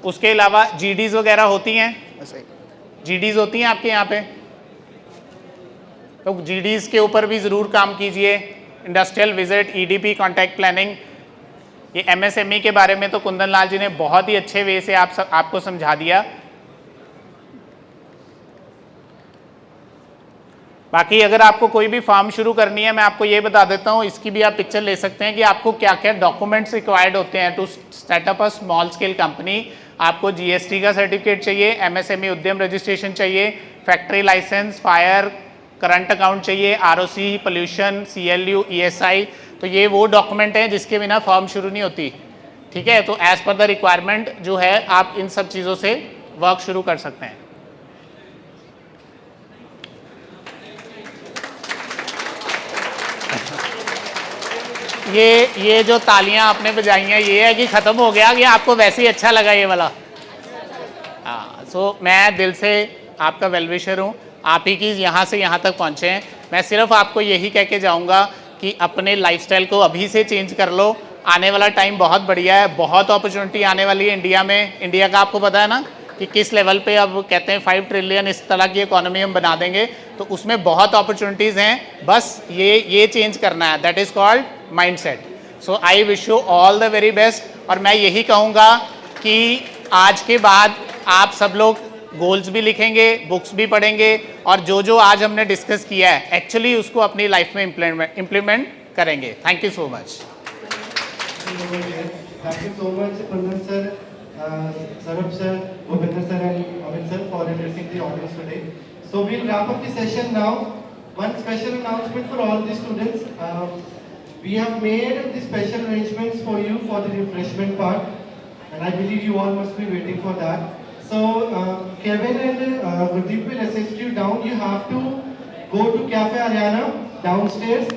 S2: उसके अलावा GDs वगैरह होती हैं, GDs होती हैं आपके यहाँ पे, तो GDs के ऊपर भी ज़रूर काम कीजिए। Industrial visit, EDP, contact planning, ये MSME के बारे में तो कुंदन लाल जी ने बहुत ही अच्छे वे से आपको समझा दिया। बाकी अगर आपको कोई भी फॉर्म शुरू करनी है, मैं आपको ये बता देता हूँ, इसकी भी आप पिक्चर ले सकते हैं कि आपको क्या क्या डॉक्यूमेंट्स रिक्वायर्ड होते हैं to set up a small scale company. आपको GST का सर्टिफिकेट चाहिए, MSME उद्यम रजिस्ट्रेशन चाहिए, factory licence, fire, current account चाहिए, ROC, पोल्यूशन, CLU, ESI। तो ये वो डॉक्यूमेंट हैं जिसके बिना फॉर्म शुरू नहीं होती, ठीक है। तो एज पर द रिक्वायरमेंट जो है आप इन सब चीज़ों से वर्क शुरू कर सकते हैं। ये जो तालियां आपने बजाई हैं, ये है कि ख़त्म हो गया, कि आपको वैसे ही अच्छा लगा ये वाला? हाँ, सो मैं दिल से आपका वेलविशर हूँ, आप ही की यहाँ से यहाँ तक पहुँचे हैं। मैं सिर्फ आपको यही कह के जाऊँगा कि अपने लाइफस्टाइल को अभी से चेंज कर लो, आने वाला टाइम बहुत बढ़िया है, बहुत अपॉर्चुनिटी आने वाली है इंडिया में। इंडिया का आपको पता है ना कि किस लेवल पे अब कहते हैं 5 ट्रिलियन इस तरह की इकोनॉमी हम बना देंगे, तो उसमें बहुत अपॉर्चुनिटीज़ हैं, बस ये चेंज करना है, that is called mindset. So I wish you all the very best. और मैं यही कहूँगा कि आज के बाद आप सब लोग गोल्स भी लिखेंगे, बुक्स भी पढ़ेंगे, और जो आज हमने डिस्कस किया है एक्चुअली उसको अपनी लाइफ में इम्प्लीमेंट करेंगे। Thank you so much.
S1: Thank you so much, Kundan sir, Saurabh sir, Bhupender sir, and Amit sir for addressing the audience today. So we'll wrap up the session now. One special announcement for all the students. We have made the special arrangements for you for the refreshment part, and I believe you all must be waiting for that. So Kevin and Gurdeep will assist you down. You have to go to Cafe Ariana downstairs,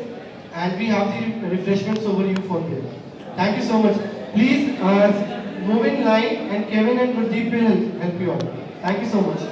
S1: and we have the refreshments over you for there. Thank you so much. Please move in line, and Kevin and Gurdeep will help you out. Thank you so much.